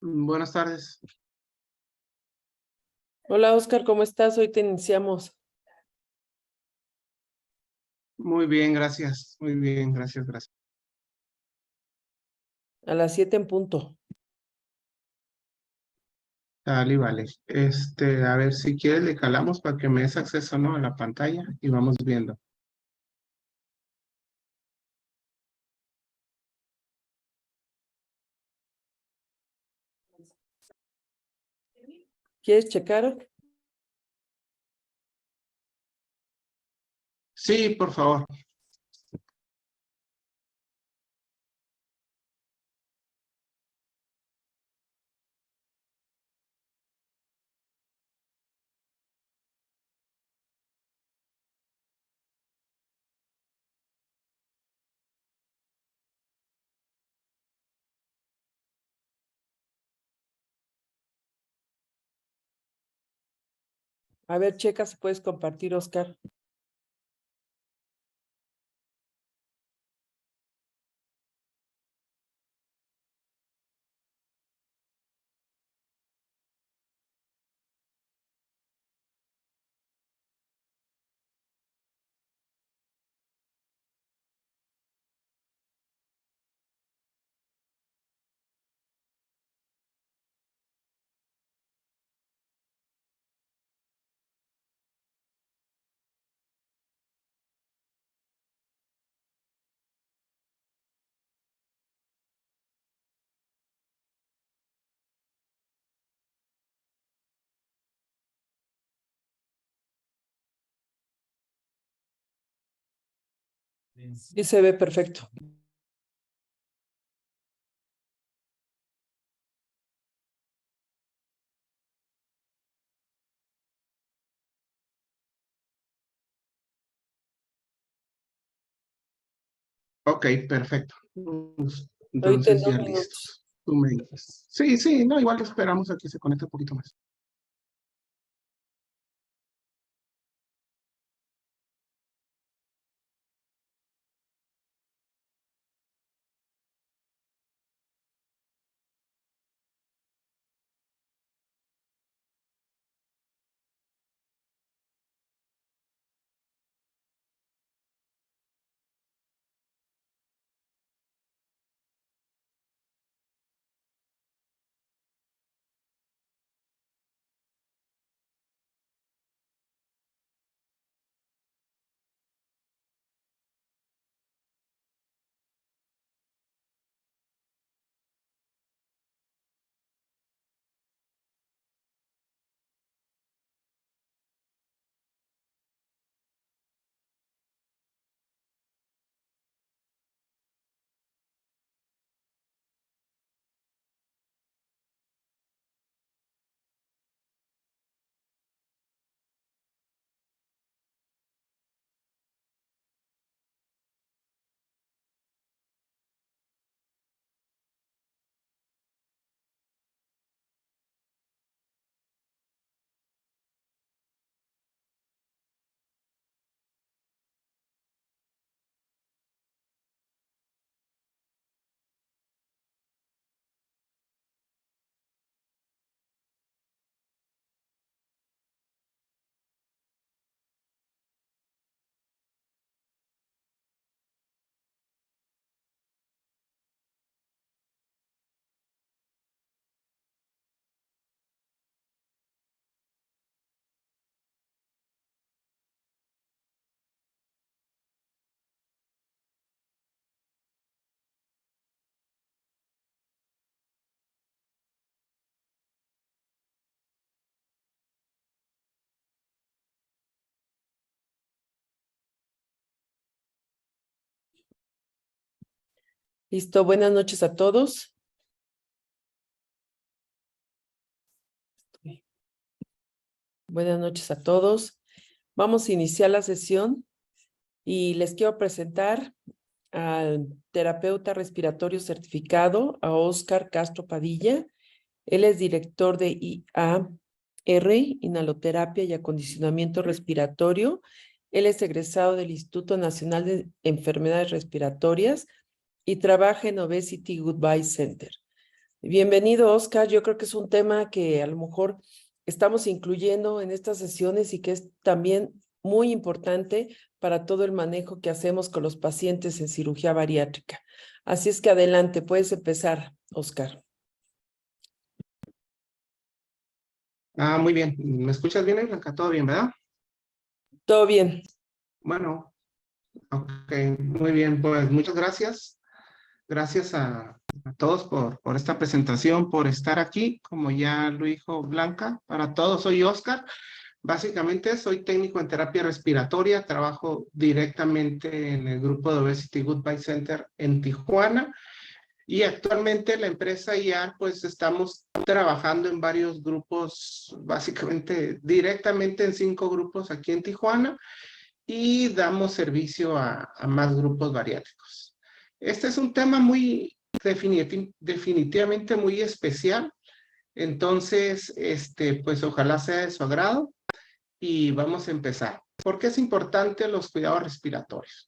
Buenas tardes. Hola Oscar, ¿cómo estás? Hoy te iniciamos Muy bien, gracias. Muy bien, gracias. a las 7 en punto. Dale, vale. A ver si quieres le calamos para que me des acceso, ¿no? A la pantalla y vamos viendo. ¿Quieres checar? Sí, por favor. A ver, checa si puedes compartir, Oscar. Sí, se ve perfecto. Ok, perfecto. Ahorita en Entonces ya 2 minutos. listos. Tú me dices. Sí, sí, no, igual esperamos a que se conecte un poquito más. Listo, buenas noches a todos. Buenas noches a todos. Vamos a iniciar la sesión y les quiero presentar al terapeuta respiratorio certificado, a Oscar Castro Padilla. Él es director de IAR, Inhaloterapia y Acondicionamiento Respiratorio. Él es egresado del Instituto Nacional de Enfermedades Respiratorias y trabaja en Obesity Goodbye Center. Bienvenido, Oscar. Yo creo que es un tema que a lo mejor estamos incluyendo en estas sesiones y que es también muy importante para todo el manejo que hacemos con los pacientes en cirugía bariátrica. Así es que adelante, puedes empezar, Oscar. Muy bien. ¿Me escuchas bien, Blanca? ¿Todo bien, verdad? Todo bien. Bueno, ok, muy bien. Pues muchas gracias. Gracias a todos por esta presentación, por estar aquí. Como ya lo dijo Blanca, para todos soy Oscar. Básicamente soy técnico en terapia respiratoria. Trabajo directamente en el grupo de Obesity Goodbye Center en Tijuana. Y actualmente la empresa IAR, pues estamos trabajando en varios grupos, básicamente directamente en 5 grupos aquí en Tijuana y damos servicio a más grupos bariátricos. Este es un tema muy definitivamente muy especial, entonces, pues ojalá sea de su agrado y vamos a empezar. ¿Por qué es importante los cuidados respiratorios?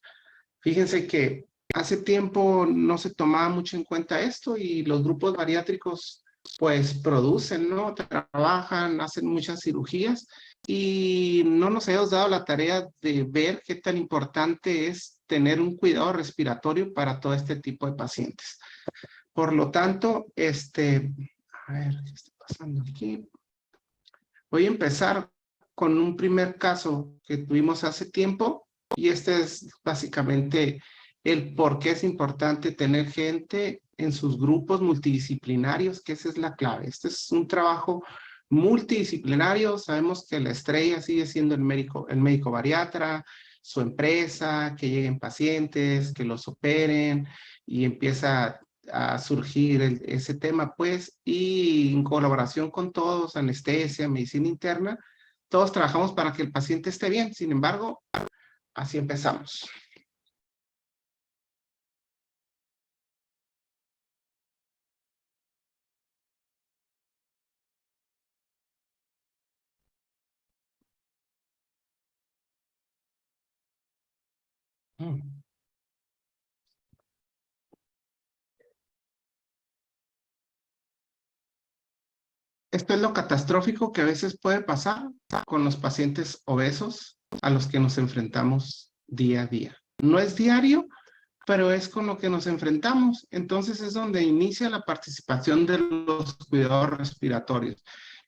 Fíjense que hace tiempo no se tomaba mucho en cuenta esto y los grupos bariátricos pues producen, ¿no? Trabajan, hacen muchas cirugías y no nos hemos dado la tarea de ver qué tan importante es tener un cuidado respiratorio para todo este tipo de pacientes. Por lo tanto, a ver, ¿qué está pasando aquí? Voy a empezar con un primer caso que tuvimos hace tiempo y este es básicamente el por qué es importante tener gente en sus grupos multidisciplinarios, que esa es la clave. Este es un trabajo multidisciplinario. Sabemos que la estrella sigue siendo el médico bariatra, su empresa, que lleguen pacientes, que los operen y empieza a surgir ese tema, pues, y en colaboración con todos, anestesia, medicina interna, todos trabajamos para que el paciente esté bien. Sin embargo, así empezamos. Esto es lo catastrófico que a veces puede pasar con los pacientes obesos a los que nos enfrentamos día a día. No es diario, pero es con lo que nos enfrentamos. Entonces es donde inicia la participación de los cuidados respiratorios.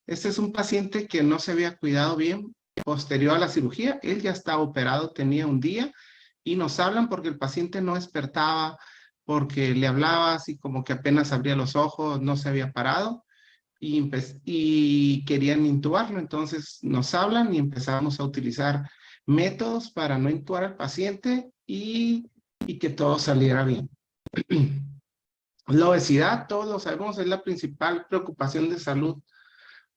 Este es un paciente que no se había cuidado bien posterior a la cirugía. Él ya estaba operado, tenía un día y nos hablan porque el paciente no despertaba, porque le hablaba así como que apenas abría los ojos, no se había parado y querían intubarlo. Entonces nos hablan y empezamos a utilizar métodos para no intubar al paciente y que todo saliera bien. La obesidad, todos lo sabemos, es la principal preocupación de salud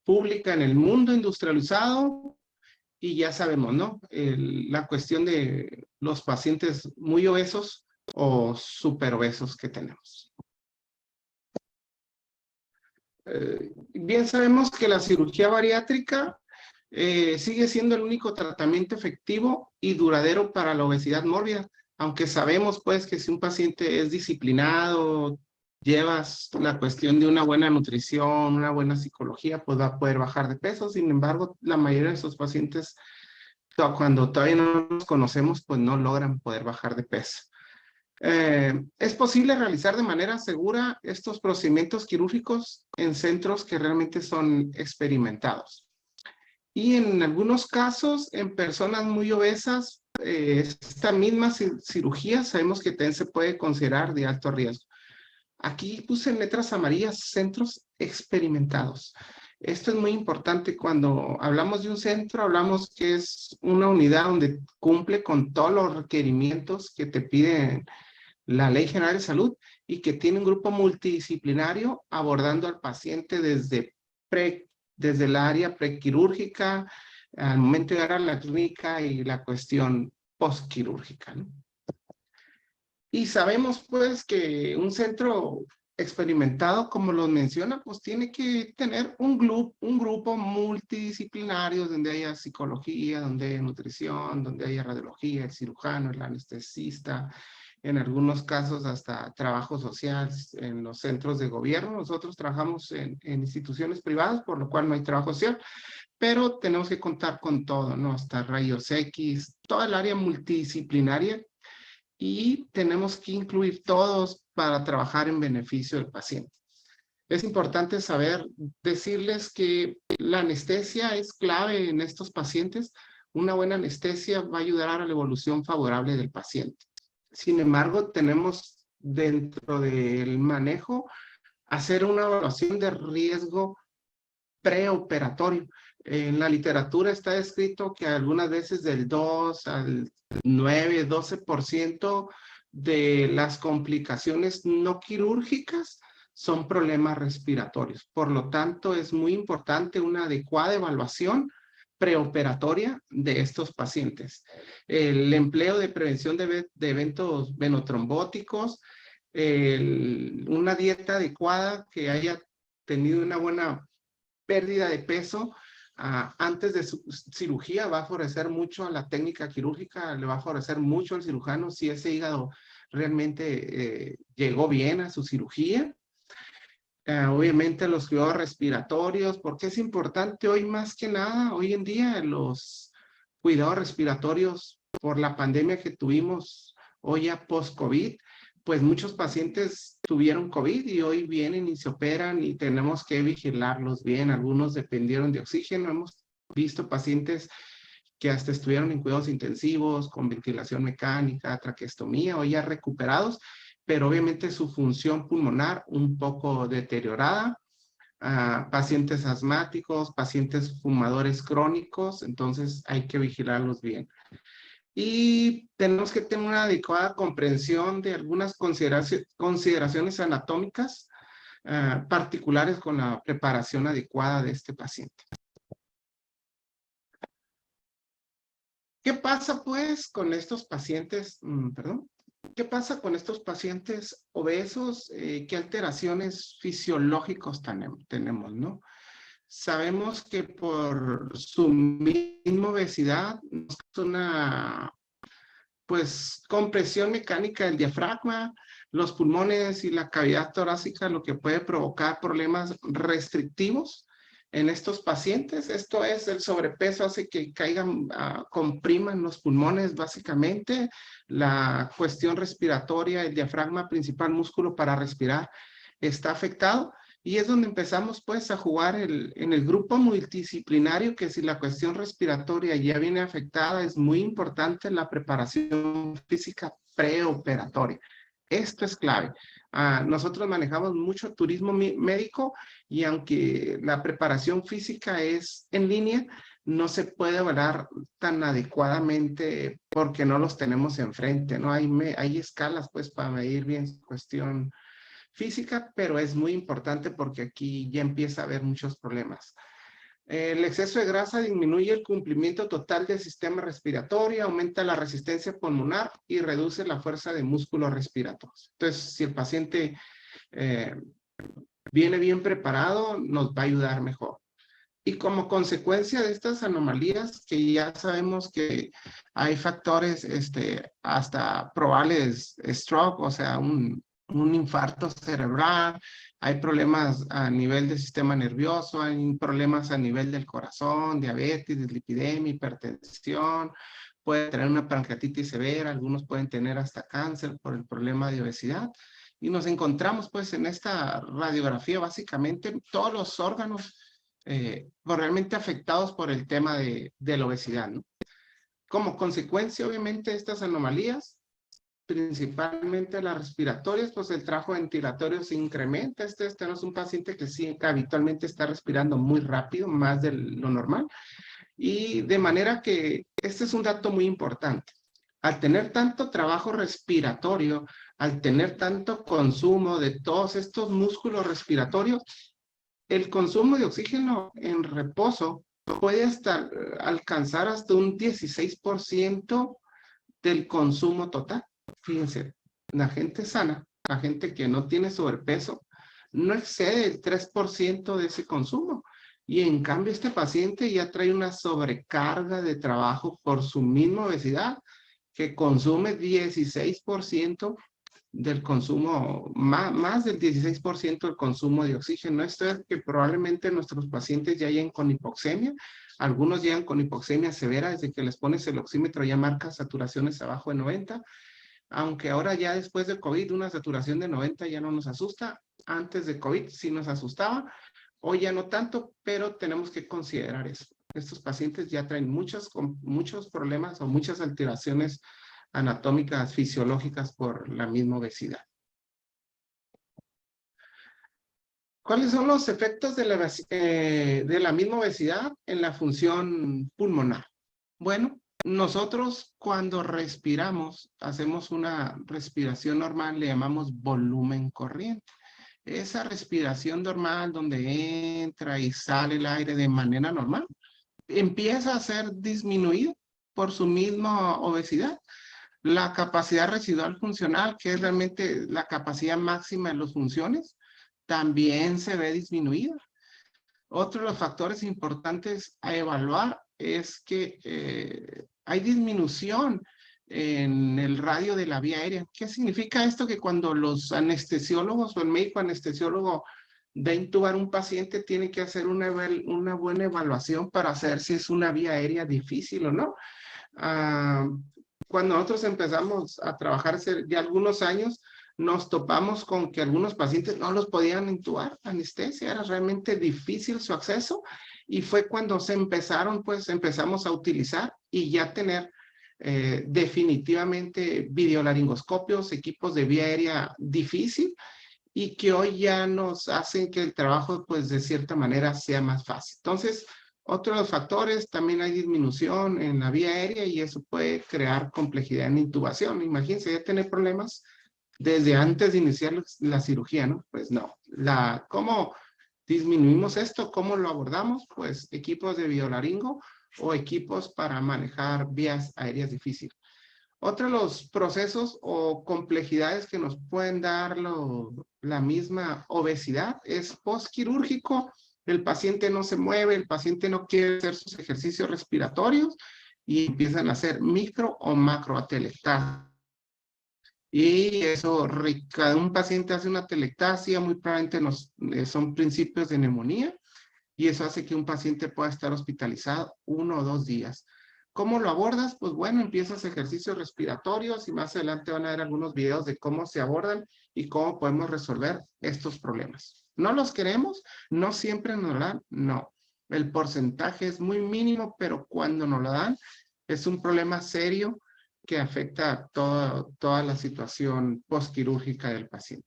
pública en el mundo industrializado y ya sabemos, ¿no? La cuestión de los pacientes muy obesos o súper obesos que tenemos. Bien sabemos que la cirugía bariátrica sigue siendo el único tratamiento efectivo y duradero para la obesidad mórbida, aunque sabemos pues que si un paciente es disciplinado, llevas la cuestión de una buena nutrición, una buena psicología, pues va a poder bajar de peso. Sin embargo, la mayoría de esos pacientes, cuando todavía no los conocemos, pues no logran poder bajar de peso. Es posible realizar de manera segura estos procedimientos quirúrgicos en centros que realmente son experimentados. Y en algunos casos, en personas muy obesas, esta misma cirugía sabemos que también se puede considerar de alto riesgo. Aquí puse en letras amarillas centros experimentados. Esto es muy importante cuando hablamos de un centro, hablamos que es una unidad donde cumple con todos los requerimientos que te piden la Ley General de Salud y que tiene un grupo multidisciplinario abordando al paciente desde el área prequirúrgica al momento de llegar a la clínica y la cuestión postquirúrgica, ¿no? Y sabemos pues que un centro experimentado, como lo menciona, pues tiene que tener un grupo multidisciplinario donde haya psicología, donde haya nutrición, donde haya radiología, el cirujano, el anestesista, en algunos casos hasta trabajo social en los centros de gobierno. Nosotros trabajamos en instituciones privadas, por lo cual no hay trabajo social, pero tenemos que contar con todo, ¿no? Hasta rayos X, toda el área multidisciplinaria, y tenemos que incluir todos para trabajar en beneficio del paciente. Es importante saber, decirles que la anestesia es clave en estos pacientes. Una buena anestesia va a ayudar a la evolución favorable del paciente. Sin embargo, tenemos dentro del manejo hacer una evaluación de riesgo preoperatorio. En la literatura está escrito que algunas veces del 2 al 9, 12% de las complicaciones no quirúrgicas son problemas respiratorios. Por lo tanto, es muy importante una adecuada evaluación preoperatoria de estos pacientes. El empleo de prevención de eventos venotrombóticos, una dieta adecuada que haya tenido una buena pérdida de peso antes de su cirugía va a favorecer mucho a la técnica quirúrgica, le va a favorecer mucho al cirujano si ese hígado realmente llegó bien a su cirugía. Obviamente los cuidados respiratorios, porque es importante hoy más que nada, hoy en día los cuidados respiratorios por la pandemia que tuvimos hoy ya post-COVID, pues muchos pacientes tuvieron COVID y hoy vienen y se operan y tenemos que vigilarlos bien. Algunos dependieron de oxígeno. Hemos visto pacientes que hasta estuvieron en cuidados intensivos, con ventilación mecánica, traqueostomía, hoy ya recuperados, pero obviamente su función pulmonar un poco deteriorada. Pacientes asmáticos, pacientes fumadores crónicos, entonces hay que vigilarlos bien. Y tenemos que tener una adecuada comprensión de algunas consideraciones anatómicas particulares con la preparación adecuada de este paciente. ¿Qué pasa pues con estos pacientes, ¿Qué pasa con estos pacientes obesos? ¿Qué alteraciones fisiológicas tenemos, no? Sabemos que por su misma obesidad, una pues compresión mecánica del diafragma, los pulmones y la cavidad torácica, lo que puede provocar problemas restrictivos en estos pacientes. Esto es, el sobrepeso hace que caigan, compriman los pulmones básicamente. La cuestión respiratoria, el diafragma, principal músculo para respirar, está afectado. Y es donde empezamos pues a jugar en el grupo multidisciplinario, que si la cuestión respiratoria ya viene afectada, es muy importante la preparación física preoperatoria. Esto es clave. Nosotros manejamos mucho turismo médico y aunque la preparación física es en línea, no se puede evaluar tan adecuadamente porque no los tenemos enfrente, ¿no? Hay escalas pues para medir bien cuestión física, pero es muy importante porque aquí ya empieza a haber muchos problemas. El exceso de grasa disminuye el cumplimiento total del sistema respiratorio, aumenta la resistencia pulmonar y reduce la fuerza de músculos respiratorios. Entonces, si el paciente viene bien preparado, nos va a ayudar mejor. Y como consecuencia de estas anomalías, que ya sabemos que hay factores hasta probables stroke, o sea, un infarto cerebral, hay problemas a nivel del sistema nervioso, hay problemas a nivel del corazón, diabetes, dislipidemia, hipertensión, puede tener una pancreatitis severa, algunos pueden tener hasta cáncer por el problema de obesidad. Y nos encontramos pues en esta radiografía básicamente todos los órganos realmente afectados por el tema de la obesidad, ¿no? Como consecuencia, obviamente, de estas anomalías, principalmente las respiratorias, pues el trabajo ventilatorio se incrementa. Este no es un paciente que sí habitualmente está respirando muy rápido, más de lo normal. Y de manera que este es un dato muy importante. Al tener tanto trabajo respiratorio, al tener tanto consumo de todos estos músculos respiratorios, el consumo de oxígeno en reposo puede alcanzar hasta un 16% del consumo total. Fíjense, la gente sana, la gente que no tiene sobrepeso, no excede el 3% de ese consumo. Y en cambio este paciente ya trae una sobrecarga de trabajo por su misma obesidad, que consume 16% del consumo, más del 16% del consumo de oxígeno. Esto es que probablemente nuestros pacientes ya lleguen con hipoxemia. Algunos llegan con hipoxemia severa, desde que les pones el oxímetro ya marca saturaciones abajo de 90. Aunque ahora ya después de COVID una saturación de 90 ya no nos asusta. Antes de COVID sí nos asustaba. Hoy ya no tanto, pero tenemos que considerar eso. Estos pacientes ya traen muchos problemas o muchas alteraciones anatómicas, fisiológicas por la misma obesidad. ¿Cuáles son los efectos de la misma obesidad en la función pulmonar? Bueno, nosotros cuando respiramos, hacemos una respiración normal, le llamamos volumen corriente. Esa respiración normal donde entra y sale el aire de manera normal, empieza a ser disminuido por su misma obesidad. La capacidad residual funcional, que es realmente la capacidad máxima de las funciones, también se ve disminuida. Otro de los factores importantes a evaluar es que hay disminución en el radio de la vía aérea. ¿Qué significa esto? Que cuando los anestesiólogos o el médico anestesiólogo va a intubar a un paciente, tiene que hacer una buena evaluación para saber si es una vía aérea difícil o no. Cuando nosotros empezamos a trabajar hace ya algunos años, nos topamos con que algunos pacientes no los podían intubar, anestesia, era realmente difícil su acceso, y fue cuando empezamos a utilizar y ya tener definitivamente videolaringoscopios, equipos de vía aérea difícil, y que hoy ya nos hacen que el trabajo, pues de cierta manera, sea más fácil. Entonces, otro de los factores, también hay disminución en la vía aérea y eso puede crear complejidad en intubación. Imagínense ya tener problemas desde antes de iniciar la cirugía, ¿no? Pues no. ¿Cómo disminuimos esto? ¿Cómo lo abordamos? Pues equipos de biolaringo o equipos para manejar vías aéreas difíciles. Otro de los procesos o complejidades que nos pueden dar la misma obesidad es postquirúrgico. El paciente no se mueve, el paciente no quiere hacer sus ejercicios respiratorios y empiezan a hacer micro o macroatelectasia. Y eso, cada un paciente hace una atelectasia, muy probablemente son principios de neumonía, y eso hace que un paciente pueda estar hospitalizado 1 o 2 días. ¿Cómo lo abordas? Pues bueno, empiezas ejercicios respiratorios y más adelante van a ver algunos videos de cómo se abordan y cómo podemos resolver estos problemas. ¿No los queremos? ¿No siempre nos lo dan? No. El porcentaje es muy mínimo, pero cuando nos lo dan es un problema serio que afecta toda la situación postquirúrgica del paciente.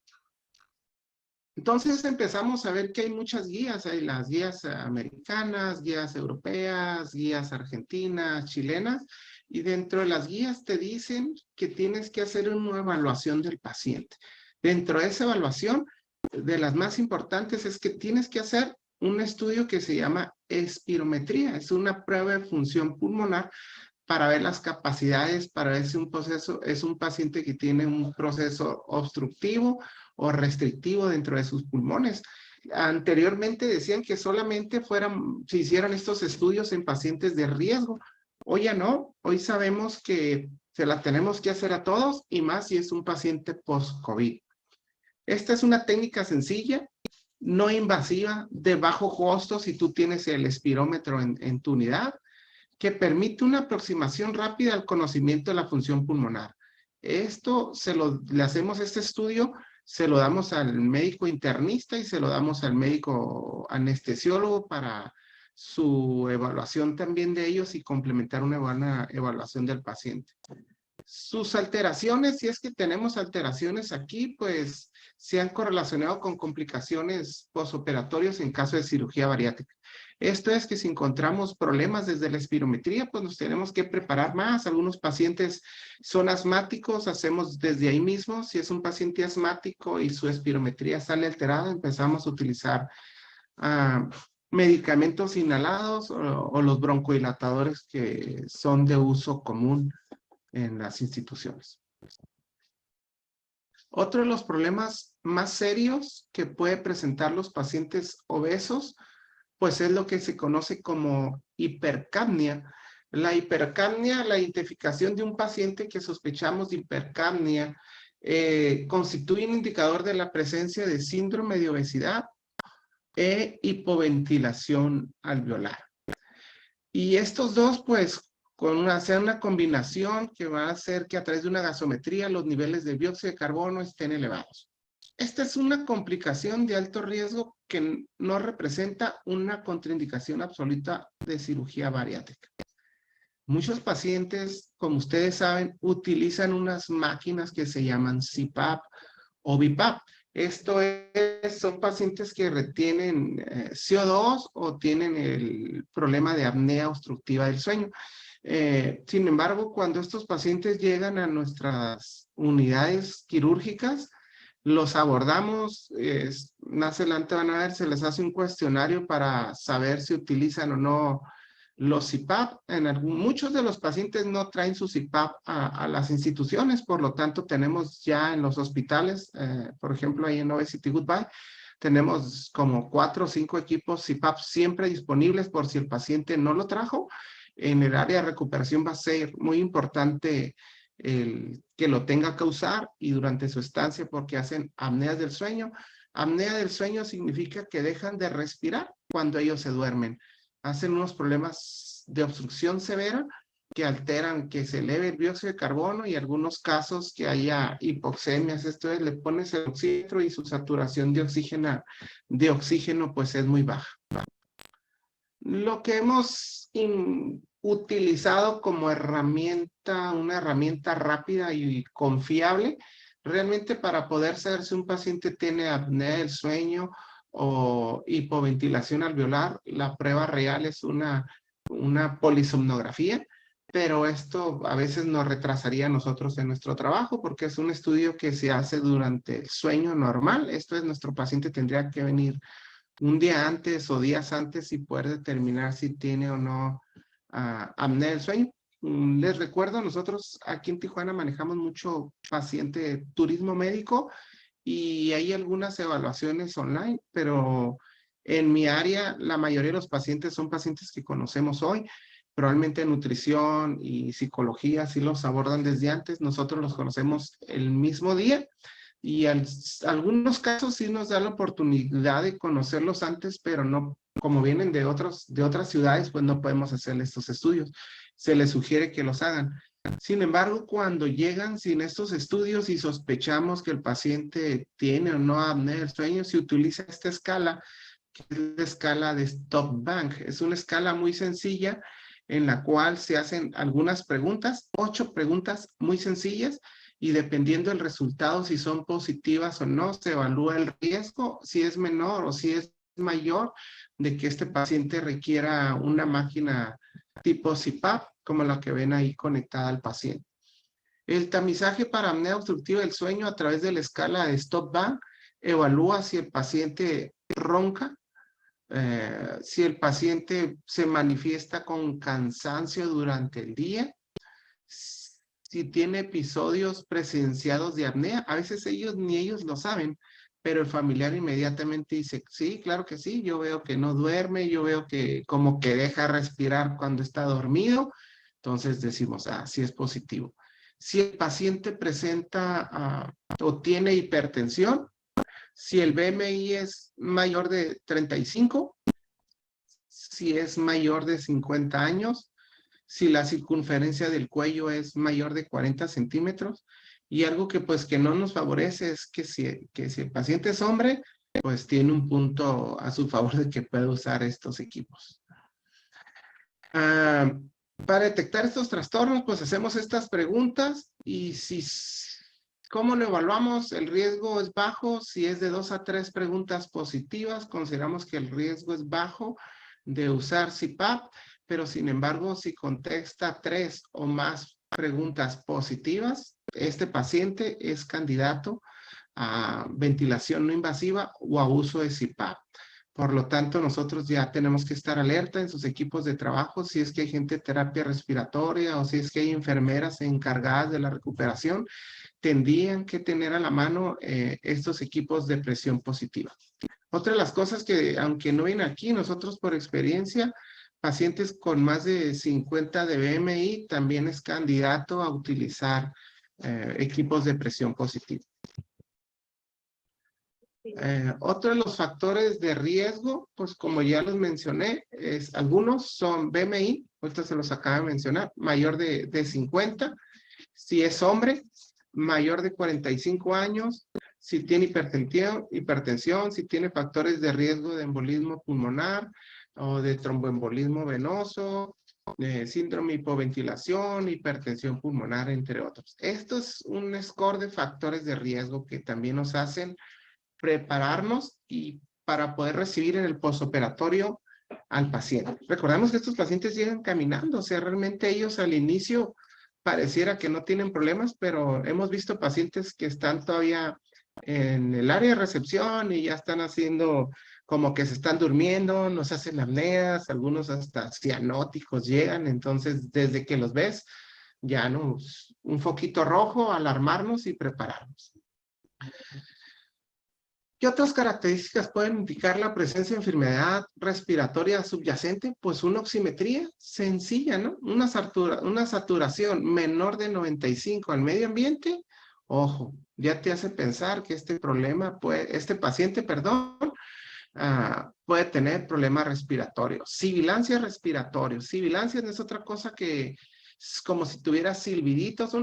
Entonces empezamos a ver que hay muchas guías, hay las guías americanas, guías europeas, guías argentinas, chilenas, y dentro de las guías te dicen que tienes que hacer una evaluación del paciente. Dentro de esa evaluación, de las más importantes es que tienes que hacer un estudio que se llama espirometría, es una prueba de función pulmonar para ver las capacidades, para ver si es un paciente que tiene un proceso obstructivo o restrictivo dentro de sus pulmones. Anteriormente decían que solamente se hicieran estos estudios en pacientes de riesgo. Hoy ya no, hoy sabemos que se la tenemos que hacer a todos y más si es un paciente post-COVID. Esta es una técnica sencilla, no invasiva, de bajo costo si tú tienes el espirómetro en tu unidad, que permite una aproximación rápida al conocimiento de la función pulmonar. Le hacemos este estudio, se lo damos al médico internista y se lo damos al médico anestesiólogo para su evaluación también de ellos y complementar una buena evaluación del paciente. Sus alteraciones, si es que tenemos alteraciones aquí, pues se han correlacionado con complicaciones posoperatorias en caso de cirugía bariátrica. Esto es que si encontramos problemas desde la espirometría, pues nos tenemos que preparar más. Algunos pacientes son asmáticos, hacemos desde ahí mismo. Si es un paciente asmático y su espirometría sale alterada, empezamos a utilizar medicamentos inhalados o los broncodilatadores que son de uso común en las instituciones. Otro de los problemas más serios que puede presentar los pacientes obesos, pues es lo que se conoce como hipercapnia, La hipercapnia, la identificación de un paciente que sospechamos de hipercapnia, constituye un indicador de la presencia de síndrome de obesidad e hipoventilación alveolar. Y estos dos, pues, hacer una combinación que va a hacer que a través de una gasometría los niveles de dióxido de carbono estén elevados. Esta es una complicación de alto riesgo que no representa una contraindicación absoluta de cirugía bariátrica. Muchos pacientes, como ustedes saben, utilizan unas máquinas que se llaman CPAP o BiPAP. Son pacientes que retienen CO2 o tienen el problema de apnea obstructiva del sueño. Sin embargo, cuando estos pacientes llegan a nuestras unidades quirúrgicas, los abordamos, más adelante van a ver, se les hace un cuestionario para saber si utilizan o no los CPAP. Muchos de los pacientes no traen su CPAP a las instituciones, por lo tanto tenemos ya en los hospitales, por ejemplo ahí en Obesity Goodbye, tenemos como 4 o 5 equipos CPAP siempre disponibles por si el paciente no lo trajo. En el área de recuperación va a ser muy importante que lo tenga que usar y durante su estancia porque hacen apneas del sueño. Apnea del sueño significa que dejan de respirar cuando ellos se duermen. Hacen unos problemas de obstrucción severa que alteran que se eleve el dióxido de carbono y algunos casos que haya hipoxemias. Esto es, le pones el oxímetro y su saturación de oxígeno pues es muy baja. Lo que hemos utilizado como herramienta, una herramienta rápida y confiable, realmente para poder saber si un paciente tiene apnea del sueño o hipoventilación alveolar, la prueba real es una polisomnografía, pero esto a veces nos retrasaría a nosotros en nuestro trabajo porque es un estudio que se hace durante el sueño normal. Esto es, nuestro paciente tendría que venir un día antes o días antes y poder determinar si tiene o no apnea del sueño. Les recuerdo, nosotros aquí en Tijuana manejamos mucho paciente de turismo médico y hay algunas evaluaciones online, pero en mi área la mayoría de los pacientes son pacientes que conocemos hoy. Probablemente nutrición y psicología sí los abordan desde antes, nosotros los conocemos el mismo día. Y algunos casos sí nos da la oportunidad de conocerlos antes, pero no, como vienen de otras ciudades, pues no podemos hacerle estos estudios. Se les sugiere que los hagan. Sin embargo, cuando llegan sin estos estudios y sospechamos que el paciente tiene o no apnea del sueño, se utiliza esta escala, que es la escala de Stop Bang. Es una escala muy sencilla en la cual se hacen algunas preguntas, 8 preguntas muy sencillas, y dependiendo del resultado, si son positivas o no, se evalúa el riesgo, si es menor o si es mayor, de que este paciente requiera una máquina tipo CPAP, como la que ven ahí conectada al paciente. El tamizaje para apnea obstructiva del sueño a través de la escala de Stop Bang evalúa si el paciente ronca, si el paciente se manifiesta con cansancio durante el día, si tiene episodios presenciados de apnea. A veces ni ellos lo saben, pero el familiar inmediatamente dice, sí, claro que sí, yo veo que no duerme, yo veo que como que deja respirar cuando está dormido. Entonces decimos, sí es positivo. Si el paciente presenta o tiene hipertensión, si el BMI es mayor de 35, si es mayor de 50 años, si la circunferencia del cuello es mayor de 40 centímetros, y algo que pues que no nos favorece es que si el paciente es hombre, pues tiene un punto a su favor de que puede usar estos equipos. Para detectar estos trastornos, pues hacemos estas preguntas y ¿cómo lo evaluamos? El riesgo es bajo. Si es de 2 a 3 preguntas positivas, consideramos que el riesgo es bajo de usar CPAP, pero sin embargo, si contesta 3 o más preguntas positivas, este paciente es candidato a ventilación no invasiva o a uso de CPAP. Por lo tanto, nosotros ya tenemos que estar alerta en sus equipos de trabajo si es que hay gente de terapia respiratoria o si es que hay enfermeras encargadas de la recuperación, tendrían que tener a la mano estos equipos de presión positiva. Otra de las cosas que, aunque no viene aquí, nosotros por experiencia pacientes con más de 50 de BMI también es candidato a utilizar equipos de presión positiva. Otro de los factores de riesgo, pues como ya los mencioné, algunos son BMI, ahorita se los acabo de mencionar, mayor de 50, si es hombre, mayor de 45 años, si tiene hipertensión, si tiene factores de riesgo de embolismo pulmonar o de tromboembolismo venoso, síndrome de hipoventilación, hipertensión pulmonar, entre otros. Esto es un score de factores de riesgo que también nos hacen prepararnos y para poder recibir en el postoperatorio al paciente. Recordemos que estos pacientes llegan caminando, o sea, realmente ellos al inicio pareciera que no tienen problemas, pero hemos visto pacientes que están todavía en el área de recepción y ya están haciendo como que se están durmiendo, nos hacen apneas, algunos hasta cianóticos llegan, entonces desde que los ves, ya nos, un foquito rojo, alarmarnos y prepararnos. ¿Qué otras características pueden indicar la presencia de enfermedad respiratoria subyacente? Pues una oximetría sencilla, ¿no? Una saturación menor de 95 al medio ambiente, ojo, ya te hace pensar que este paciente, puede tener problemas respiratorios. Sibilancia respiratorio. Sibilancia no es otra cosa que es como si tuviera silbiditos,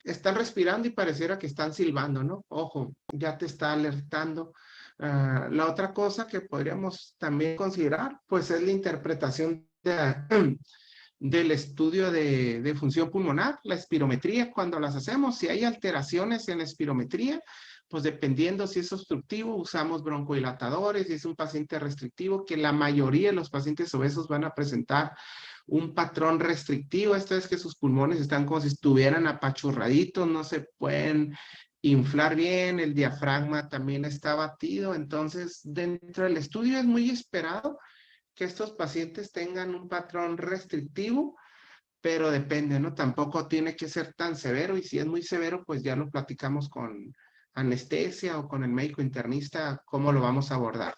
están respirando y pareciera que están silbando, ¿no? Ojo, ya te está alertando. La otra cosa que podríamos también considerar, pues es la interpretación del estudio de función pulmonar, la espirometría, cuando las hacemos, si hay alteraciones en la espirometría, pues dependiendo si es obstructivo, usamos broncodilatadores, si es un paciente restrictivo, que la mayoría de los pacientes obesos van a presentar un patrón restrictivo. Esto es que sus pulmones están como si estuvieran apachurraditos, no se pueden inflar bien, el diafragma también está batido. Entonces, dentro del estudio es muy esperado que estos pacientes tengan un patrón restrictivo, pero depende, ¿no? Tampoco tiene que ser tan severo, y si es muy severo, pues ya lo platicamos con anestesia o con el médico internista, cómo lo vamos a abordar.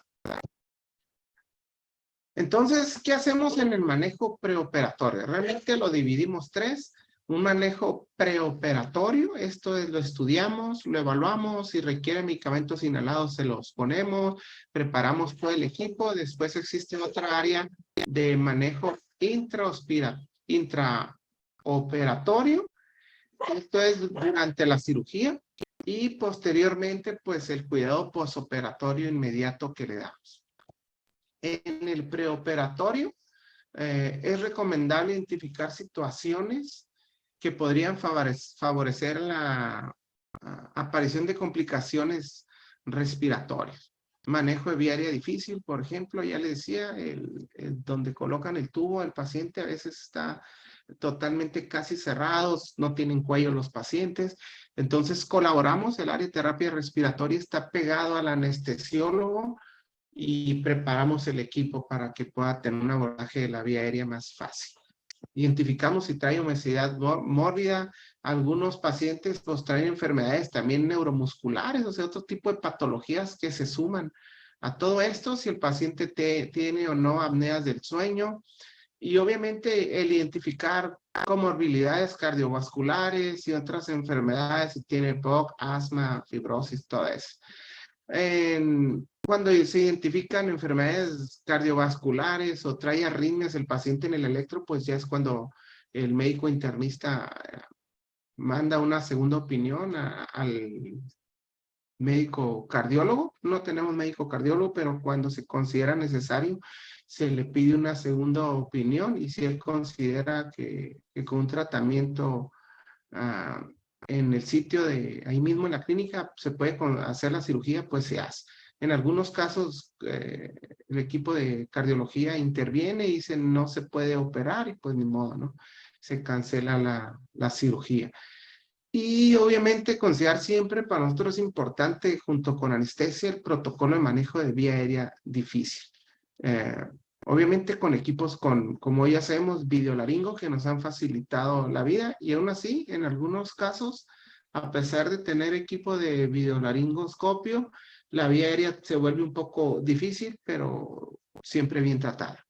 Entonces, ¿qué hacemos en el manejo preoperatorio? Realmente lo dividimos tres. Un manejo preoperatorio, esto es, lo estudiamos, lo evaluamos, si requiere medicamentos inhalados se los ponemos, preparamos todo el equipo. Después existe otra área de manejo intraoperatorio, esto es durante la cirugía, y posteriormente pues el cuidado postoperatorio inmediato que le damos. En el preoperatorio es recomendable identificar situaciones que podrían favorecer la aparición de complicaciones respiratorias. Manejo de vía aérea difícil, por ejemplo, ya le decía, donde colocan el tubo al paciente a veces está totalmente casi cerrados, no tienen cuello los pacientes. Entonces colaboramos, el área de terapia respiratoria está pegado al anestesiólogo y preparamos el equipo para que pueda tener un abordaje de la vía aérea más fácil. Identificamos si trae obesidad mórbida. Algunos pacientes pues traen enfermedades también neuromusculares, o sea, otro tipo de patologías que se suman a todo esto, si el paciente tiene o no apneas del sueño. Y obviamente el identificar comorbilidades cardiovasculares y otras enfermedades, si tiene POC, asma, fibrosis, todo eso. Cuando se identifican enfermedades cardiovasculares o trae arritmias el paciente en el electro, pues ya es cuando el médico internista manda una segunda opinión al médico cardiólogo. No tenemos médico cardiólogo, pero cuando se considera necesario, se le pide una segunda opinión, y si él considera que con un tratamiento en el sitio de ahí mismo en la clínica se puede hacer la cirugía, pues se hace. En algunos casos el equipo de cardiología interviene y dice no se puede operar, y pues ni modo, ¿no? Se cancela la cirugía. Y obviamente considerar siempre, para nosotros es importante, junto con anestesia, el protocolo de manejo de vía aérea difícil. Obviamente con equipos como ya sabemos, videolaringo, que nos han facilitado la vida, y aún así, en algunos casos, a pesar de tener equipo de videolaringoscopio, la vía aérea se vuelve un poco difícil, pero siempre bien tratada.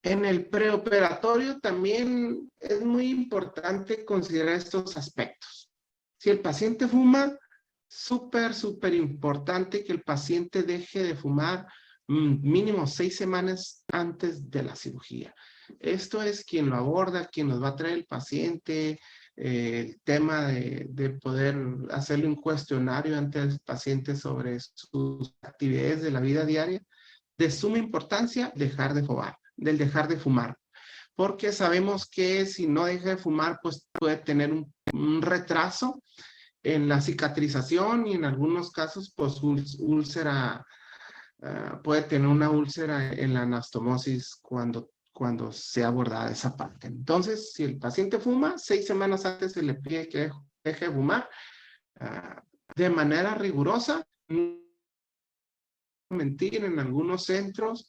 En el preoperatorio también es muy importante considerar estos aspectos. Si el paciente fuma, súper importante que el paciente deje de fumar mínimo 6 semanas antes de la cirugía. Esto es quien lo aborda, quien nos va a traer el paciente, el tema de poder hacerle un cuestionario ante el paciente sobre sus actividades de la vida diaria. De suma importancia dejar de fumar, porque sabemos que si no deja de fumar, pues puede tener un retraso en la cicatrización y en algunos casos, pues úlcera, puede tener una úlcera en la anastomosis cuando sea abordada esa parte. Entonces, si el paciente fuma, 6 semanas antes se le pide que deje de fumar de manera rigurosa. No mentir, en algunos centros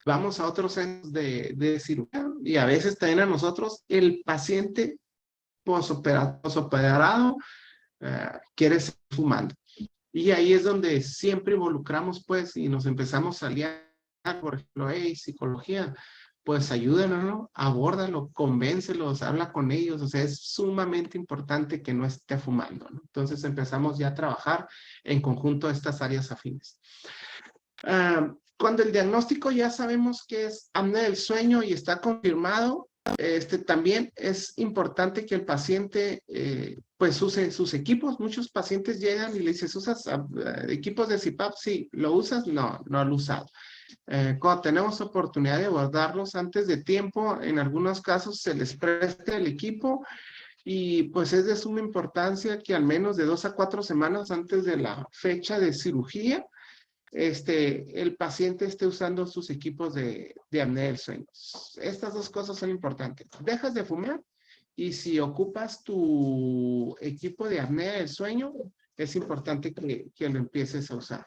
vamos a otros centros de cirugía y a veces también a nosotros el paciente posoperado quiere seguir fumando. Y ahí es donde siempre involucramos, pues, y nos empezamos a aliar, por ejemplo, hey, psicología, pues ayúdanos, ¿no? Abórdalo, convéncelos, habla con ellos, o sea, es sumamente importante que no esté fumando, ¿no? Entonces empezamos ya a trabajar en conjunto a estas áreas afines. Cuando el diagnóstico ya sabemos que es apnea del sueño y está confirmado, también es importante que el paciente pues use sus equipos. Muchos pacientes llegan y le dices, ¿usas equipos de CPAP? Sí. ¿Lo usas? No, no lo he usado. Cuando tenemos oportunidad de abordarlos antes de tiempo, en algunos casos se les presta el equipo y pues es de suma importancia que al menos de 2 a 4 semanas antes de la fecha de cirugía, el paciente esté usando sus equipos de apnea del sueño. Estas dos cosas son importantes. Dejas de fumar y si ocupas tu equipo de apnea del sueño, es importante que lo empieces a usar.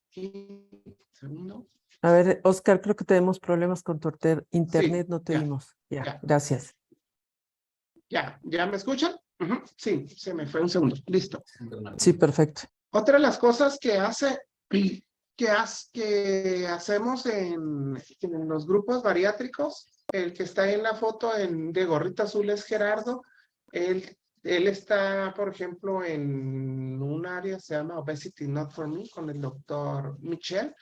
Aquí, segundo. A ver, Oscar, creo que tenemos problemas con tu internet, Sí, no te oímos. Ya, ya. gracias. ¿Ya me escuchan? Sí, se me fue un segundo. Listo. Sí, perfecto. Otra de las cosas que hacemos en los grupos bariátricos, el que está en la foto de gorrita azul es Gerardo. Él está, por ejemplo, en un área, se llama Obesity Not For Me, con el doctor Michel.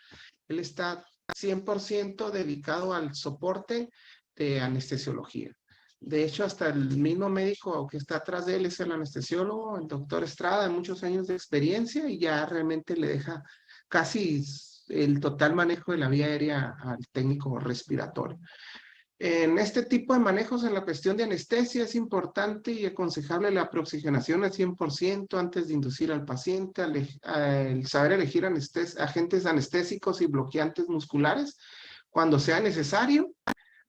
Él está 100% dedicado al soporte de anestesiología. De hecho, hasta el mismo médico que está atrás de él es el anestesiólogo, el doctor Estrada, de muchos años de experiencia y ya realmente le deja casi el total manejo de la vía aérea al técnico respiratorio. En este tipo de manejos, en la cuestión de anestesia, es importante y aconsejable la preoxigenación al 100% antes de inducir al paciente, el saber elegir agentes anestésicos y bloqueantes musculares cuando sea necesario,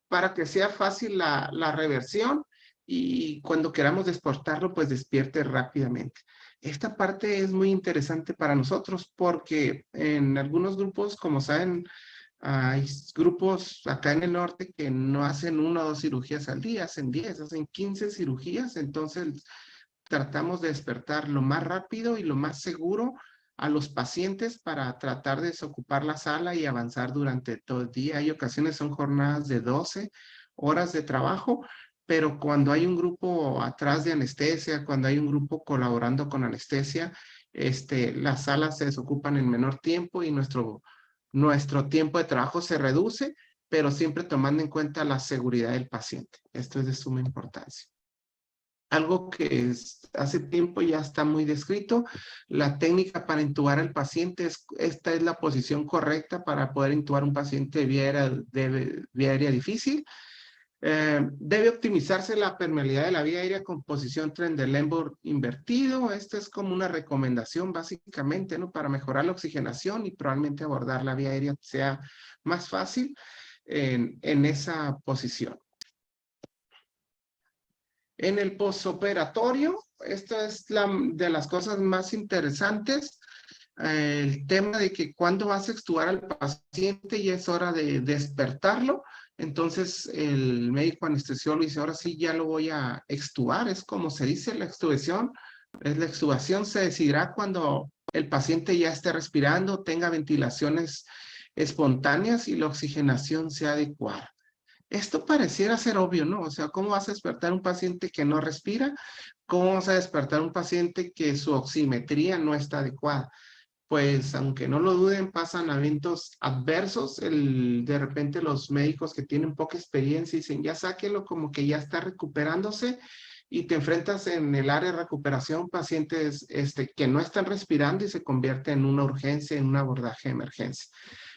para que sea fácil la reversión y cuando queramos desportarlo, pues despierte rápidamente. Esta parte es muy interesante para nosotros porque en algunos grupos, como saben, hay grupos acá en el norte que no hacen 1 o 2 cirugías al día, hacen 10, hacen 15 cirugías, entonces tratamos de despertar lo más rápido y lo más seguro a los pacientes para tratar de desocupar la sala y avanzar durante todo el día. Hay ocasiones son jornadas de 12 horas de trabajo, pero cuando hay un grupo atrás de anestesia, cuando hay un grupo colaborando con anestesia, las salas se desocupan en menor tiempo y nuestro tiempo de trabajo se reduce, pero siempre tomando en cuenta la seguridad del paciente. Esto es de suma importancia. Algo que hace tiempo ya está muy descrito, la técnica para intubar al paciente, esta es la posición correcta para poder intubar un paciente de vía aérea difícil. Debe optimizarse la permeabilidad de la vía aérea con posición Trendelenburg invertido. Esta es como una recomendación básicamente, ¿no? Para mejorar la oxigenación y probablemente abordar la vía aérea sea más fácil en esa posición. En el postoperatorio, esto es de las cosas más interesantes, el tema de que cuando vas a extubar al paciente y es hora de despertarlo, Entonces el médico anestesiólogo dice, ahora sí ya lo voy a extubar, es como se dice la extubación. La extubación se decidirá cuando el paciente ya esté respirando, tenga ventilaciones espontáneas y la oxigenación sea adecuada. Esto pareciera ser obvio, ¿no? O sea, ¿cómo vas a despertar un paciente que no respira? ¿Cómo vas a despertar un paciente que su oximetría no está adecuada? Pues aunque no lo duden, pasan eventos adversos. De repente los médicos que tienen poca experiencia dicen, ya sáquelo como que ya está recuperándose y te enfrentas en el área de recuperación pacientes que no están respirando y se convierte en una urgencia, en un abordaje de emergencia.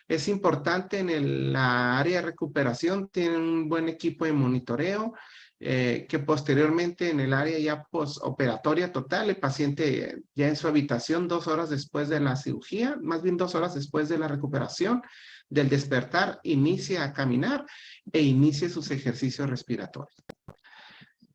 Es importante la área de recuperación, tienen un buen equipo de monitoreo, que posteriormente en el área ya postoperatoria total, el paciente ya en su habitación 2 horas después de la cirugía, más bien 2 horas después de la recuperación, del despertar, inicia a caminar e inicie sus ejercicios respiratorios.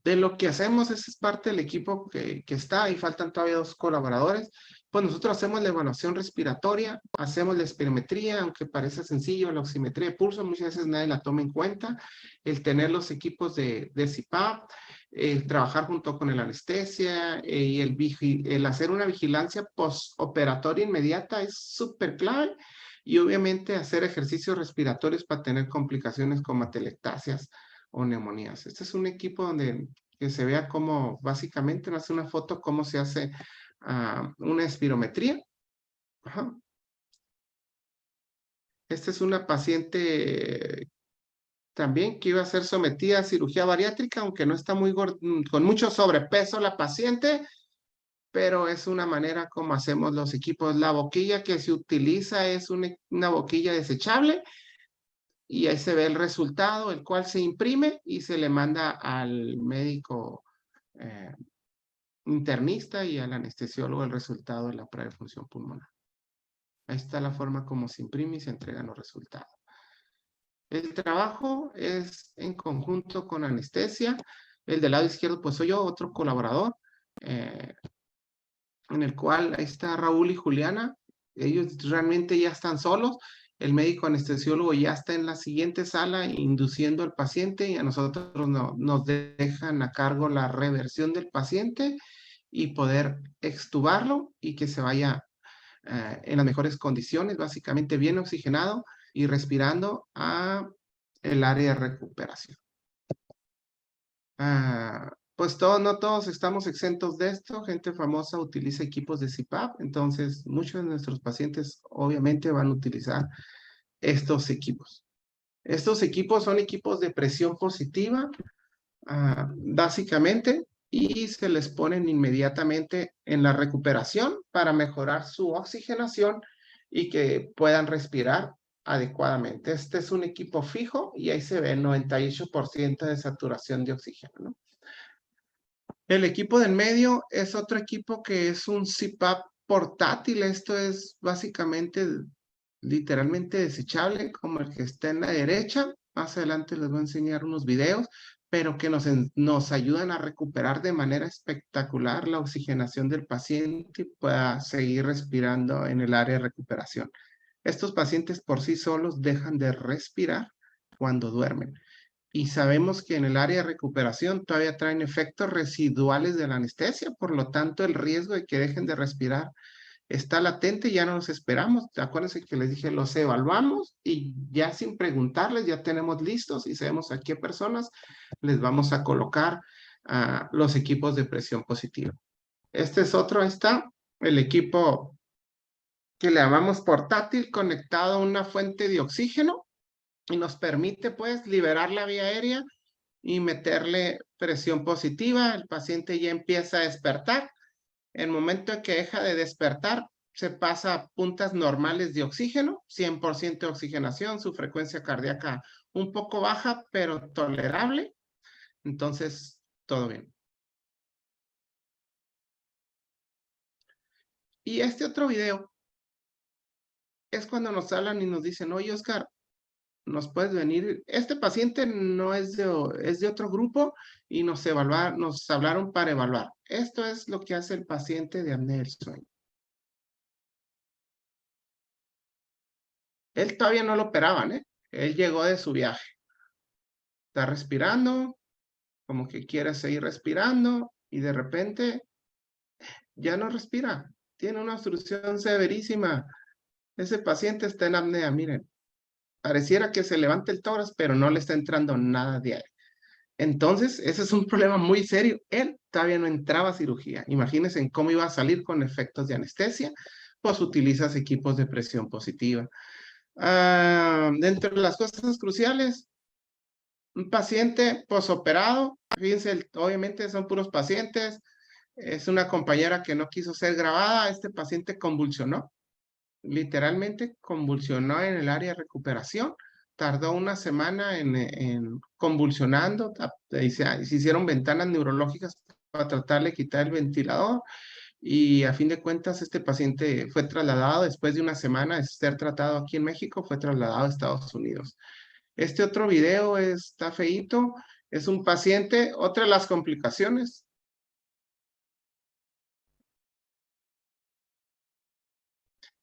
De lo que hacemos, es parte del equipo que está, y faltan todavía 2 colaboradores. Pues nosotros hacemos la evaluación respiratoria, hacemos la espirometría, aunque parece sencillo, la oximetría de pulso, muchas veces nadie la toma en cuenta, el tener los equipos de CPAP, el trabajar junto con el anestesia y el hacer una vigilancia postoperatoria inmediata es súper clave, y obviamente hacer ejercicios respiratorios para tener complicaciones como atelectasias o neumonías. Este es un equipo donde que se vea cómo básicamente hace una foto, cómo se hace una espirometría. Ajá. Esta es una paciente también que iba a ser sometida a cirugía bariátrica, aunque no está con mucho sobrepeso la paciente, pero es una manera como hacemos los equipos. La boquilla que se utiliza es una boquilla desechable, y ahí se ve el resultado, el cual se imprime y se le manda al médico internista y al anestesiólogo el resultado de la prueba de función pulmonar. Ahí está la forma como se imprime y se entregan los resultados. El trabajo es en conjunto con anestesia. El del lado izquierdo, pues soy yo, otro colaborador, en el cual ahí está Raúl y Juliana. Ellos realmente ya están solos. El médico anestesiólogo ya está en la siguiente sala induciendo al paciente, y a nosotros nos dejan a cargo la reversión del paciente y poder extubarlo y que se vaya en las mejores condiciones, básicamente bien oxigenado y respirando a el área de recuperación. Pues no todos estamos exentos de esto. Gente famosa utiliza equipos de CPAP, entonces muchos de nuestros pacientes obviamente van a utilizar estos equipos. Estos equipos son equipos de presión positiva, básicamente, y se les ponen inmediatamente en la recuperación para mejorar su oxigenación y que puedan respirar adecuadamente. Este es un equipo fijo y ahí se ve el 98% de saturación de oxígeno, ¿no? El equipo del medio es otro equipo que es un CPAP portátil. Esto es básicamente, literalmente desechable, como el que está en la derecha. Más adelante les voy a enseñar unos videos, pero que nos ayudan a recuperar de manera espectacular la oxigenación del paciente y pueda seguir respirando en el área de recuperación. Estos pacientes por sí solos dejan de respirar cuando duermen. Y sabemos que en el área de recuperación todavía traen efectos residuales de la anestesia, por lo tanto el riesgo de que dejen de respirar está latente, ya no los esperamos. Acuérdense que les dije, los evaluamos y ya sin preguntarles, ya tenemos listos y sabemos a qué personas les vamos a colocar los equipos de presión positiva. Este es otro, ahí está, el equipo que le llamamos portátil, conectado a una fuente de oxígeno, y nos permite pues liberar la vía aérea y meterle presión positiva. El paciente ya empieza a despertar. En el momento en que deja de despertar, se pasa a puntas normales de oxígeno, 100% de oxigenación, su frecuencia cardíaca un poco baja, pero tolerable. Entonces, todo bien. Y este otro video es cuando nos hablan y nos dicen, oye, Oscar, nos puedes venir. Este paciente no es de otro grupo y nos hablaron para evaluar. Esto es lo que hace el paciente de apnea del sueño. Él todavía no lo operaban, ¿eh? Él llegó de su viaje. está respirando, como que quiere seguir respirando y de repente ya no respira. Tiene una obstrucción severísima. Ese paciente está en apnea, miren. Pareciera que se levanta el tórax, pero no le está entrando nada de aire. Entonces, ese es un problema muy serio. Él todavía no entraba a cirugía. Imagínense en cómo iba a salir con efectos de anestesia. Pues utilizas equipos de presión positiva. Dentro de las cosas cruciales, un paciente posoperado, fíjense, obviamente son puros pacientes. Es una compañera que no quiso ser grabada. Este paciente convulsionó, literalmente convulsionó en el área de recuperación. Tardó una semana en convulsionando. Se hicieron ventanas neurológicas para tratar de quitar el ventilador. Y a fin de cuentas, este paciente fue trasladado después de una semana de ser tratado aquí en México, fue trasladado a Estados Unidos. Este otro video está feíto. Es un paciente, otra de las complicaciones.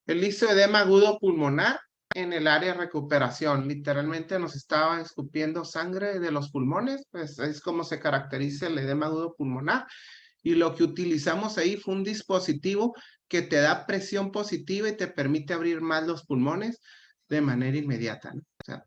Él hizo edema agudo pulmonar en el área de recuperación. Literalmente nos estaba escupiendo sangre de los pulmones, pues es como se caracteriza el edema agudo pulmonar. Y lo que utilizamos ahí fue un dispositivo que te da presión positiva y te permite abrir más los pulmones de manera inmediata, ¿no? O sea,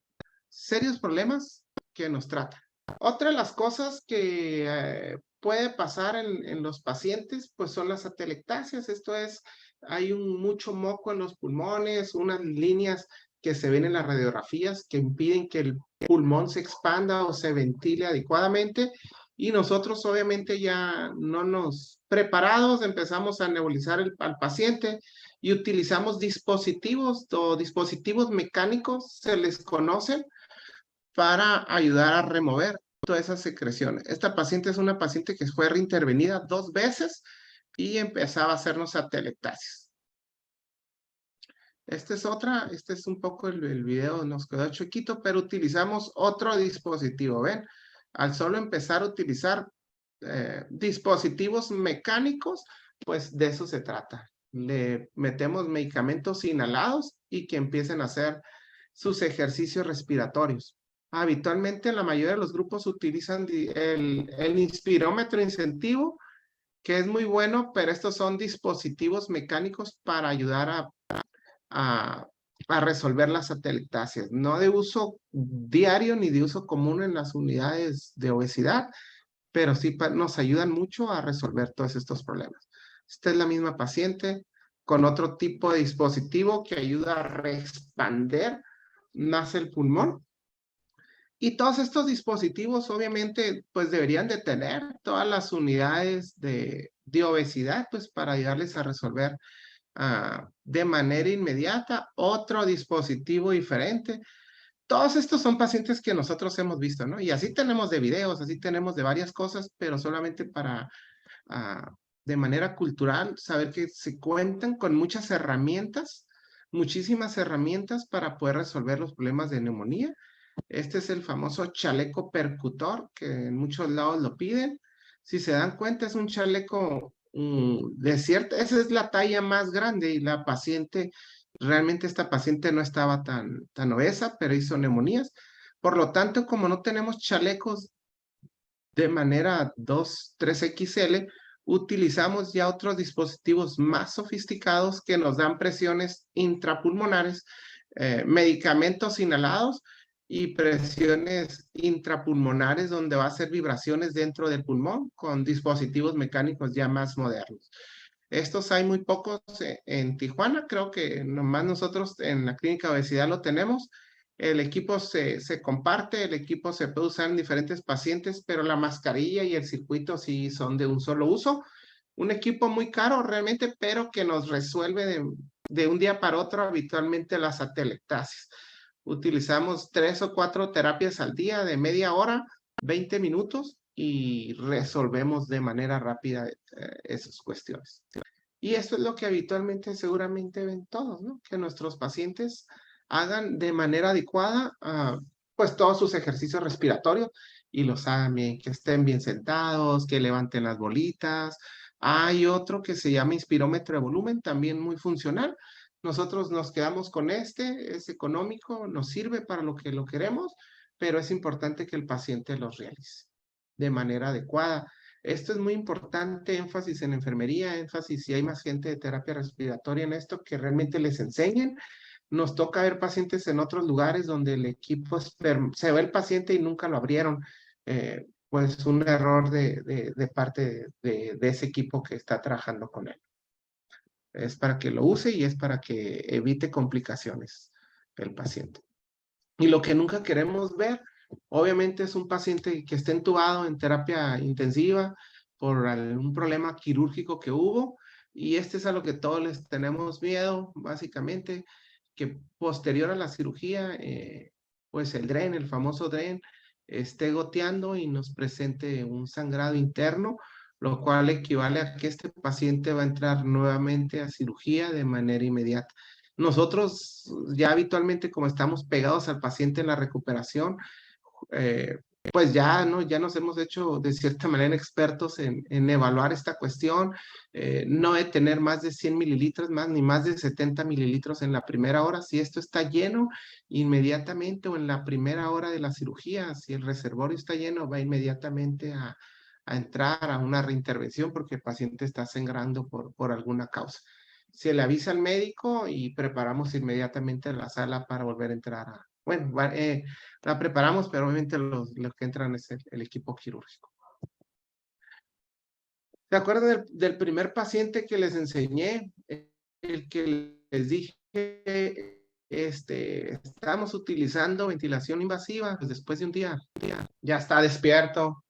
serios problemas que nos tratan. Otra de las cosas que puede pasar en los pacientes, pues son las atelectasias. Esto es, hay mucho moco en los pulmones, unas líneas que se ven en las radiografías que impiden que el pulmón se expanda o se ventile adecuadamente. Y nosotros obviamente ya no nos preparados, empezamos a nebulizar al paciente y utilizamos dispositivos o dispositivos mecánicos, se les conocen, para ayudar a remover todas esas secreciones. Esta paciente es una paciente que fue reintervenida 2 veces y empezaba a hacernos atelectasias. Este es un poco el video, nos quedó chiquito, pero utilizamos otro dispositivo, ¿ven? Al solo empezar a utilizar dispositivos mecánicos, pues de eso se trata. Le metemos medicamentos inhalados y que empiecen a hacer sus ejercicios respiratorios. Habitualmente la mayoría de los grupos utilizan el inspirómetro incentivo, que es muy bueno, pero estos son dispositivos mecánicos para ayudar a resolver las atelectasias, no de uso diario ni de uso común en las unidades de obesidad, pero sí nos ayudan mucho a resolver todos estos problemas. Esta es la misma paciente con otro tipo de dispositivo que ayuda a reexpander más el pulmón. Y todos estos dispositivos obviamente pues deberían de tener todas las unidades de obesidad pues para ayudarles a resolver de manera inmediata otro dispositivo diferente. Todos estos son pacientes que nosotros hemos visto, ¿no? Y así tenemos de videos, así tenemos de varias cosas, pero solamente para, de manera cultural, saber que se cuentan con muchas herramientas, muchísimas herramientas para poder resolver los problemas de neumonía. Este es el famoso chaleco percutor, que en muchos lados lo piden. Si se dan cuenta, es un chaleco de cierta, esa es la talla más grande y la paciente, realmente esta paciente no estaba tan obesa, pero hizo neumonías. Por lo tanto, como no tenemos chalecos de manera 2, 3XL, utilizamos ya otros dispositivos más sofisticados que nos dan presiones intrapulmonares, medicamentos inhalados y presiones intrapulmonares donde va a hacer vibraciones dentro del pulmón con dispositivos mecánicos ya más modernos. Estos hay muy pocos en Tijuana, creo que nomás nosotros en la clínica de obesidad lo tenemos. El equipo se comparte, el equipo se puede usar en diferentes pacientes, pero la mascarilla y el circuito sí son de un solo uso. Un equipo muy caro realmente, pero que nos resuelve de un día para otro habitualmente las atelectasias. Utilizamos 3 o 4 terapias al día de media hora, 20 minutos y resolvemos de manera rápida esas cuestiones. Y eso es lo que habitualmente seguramente ven todos, ¿no? Que nuestros pacientes hagan de manera adecuada pues todos sus ejercicios respiratorios y los hagan bien, que estén bien sentados, que levanten las bolitas. Hay otro que se llama inspirómetro de volumen, también muy funcional. Nosotros nos quedamos con este, es económico, nos sirve para lo que lo queremos, pero es importante que el paciente los realice de manera adecuada. Esto es muy importante, énfasis en enfermería, énfasis si hay más gente de terapia respiratoria en esto, que realmente les enseñen. Nos toca ver pacientes en otros lugares donde el equipo se ve el paciente y nunca lo abrieron. Pues un error de parte de ese equipo que está trabajando con él. Es para que lo use y es para que evite complicaciones el paciente. Y lo que nunca queremos ver, obviamente, es un paciente que esté entubado en terapia intensiva por algún problema quirúrgico que hubo. Y este es a lo que todos les tenemos miedo, básicamente, que posterior a la cirugía, pues el famoso DREN, esté goteando y nos presente un sangrado interno, lo cual equivale a que este paciente va a entrar nuevamente a cirugía de manera inmediata. Nosotros ya habitualmente, como estamos pegados al paciente en la recuperación, eh, pues ya, ¿no? Ya nos hemos hecho de cierta manera expertos en evaluar esta cuestión, no de tener más de 100 mililitros más, ni más de 70 mililitros en la primera hora. Si esto está lleno, inmediatamente o en la primera hora de la cirugía, si el reservorio está lleno, va inmediatamente a entrar a una reintervención porque el paciente está sangrando por alguna causa. Se le avisa al médico y preparamos inmediatamente la sala para volver a entrar a, bueno, la preparamos, pero obviamente los que entran es el equipo quirúrgico. ¿Se acuerdan del primer paciente que les enseñé? El que les dije, estábamos utilizando ventilación invasiva, pues después de un día ya está despierto.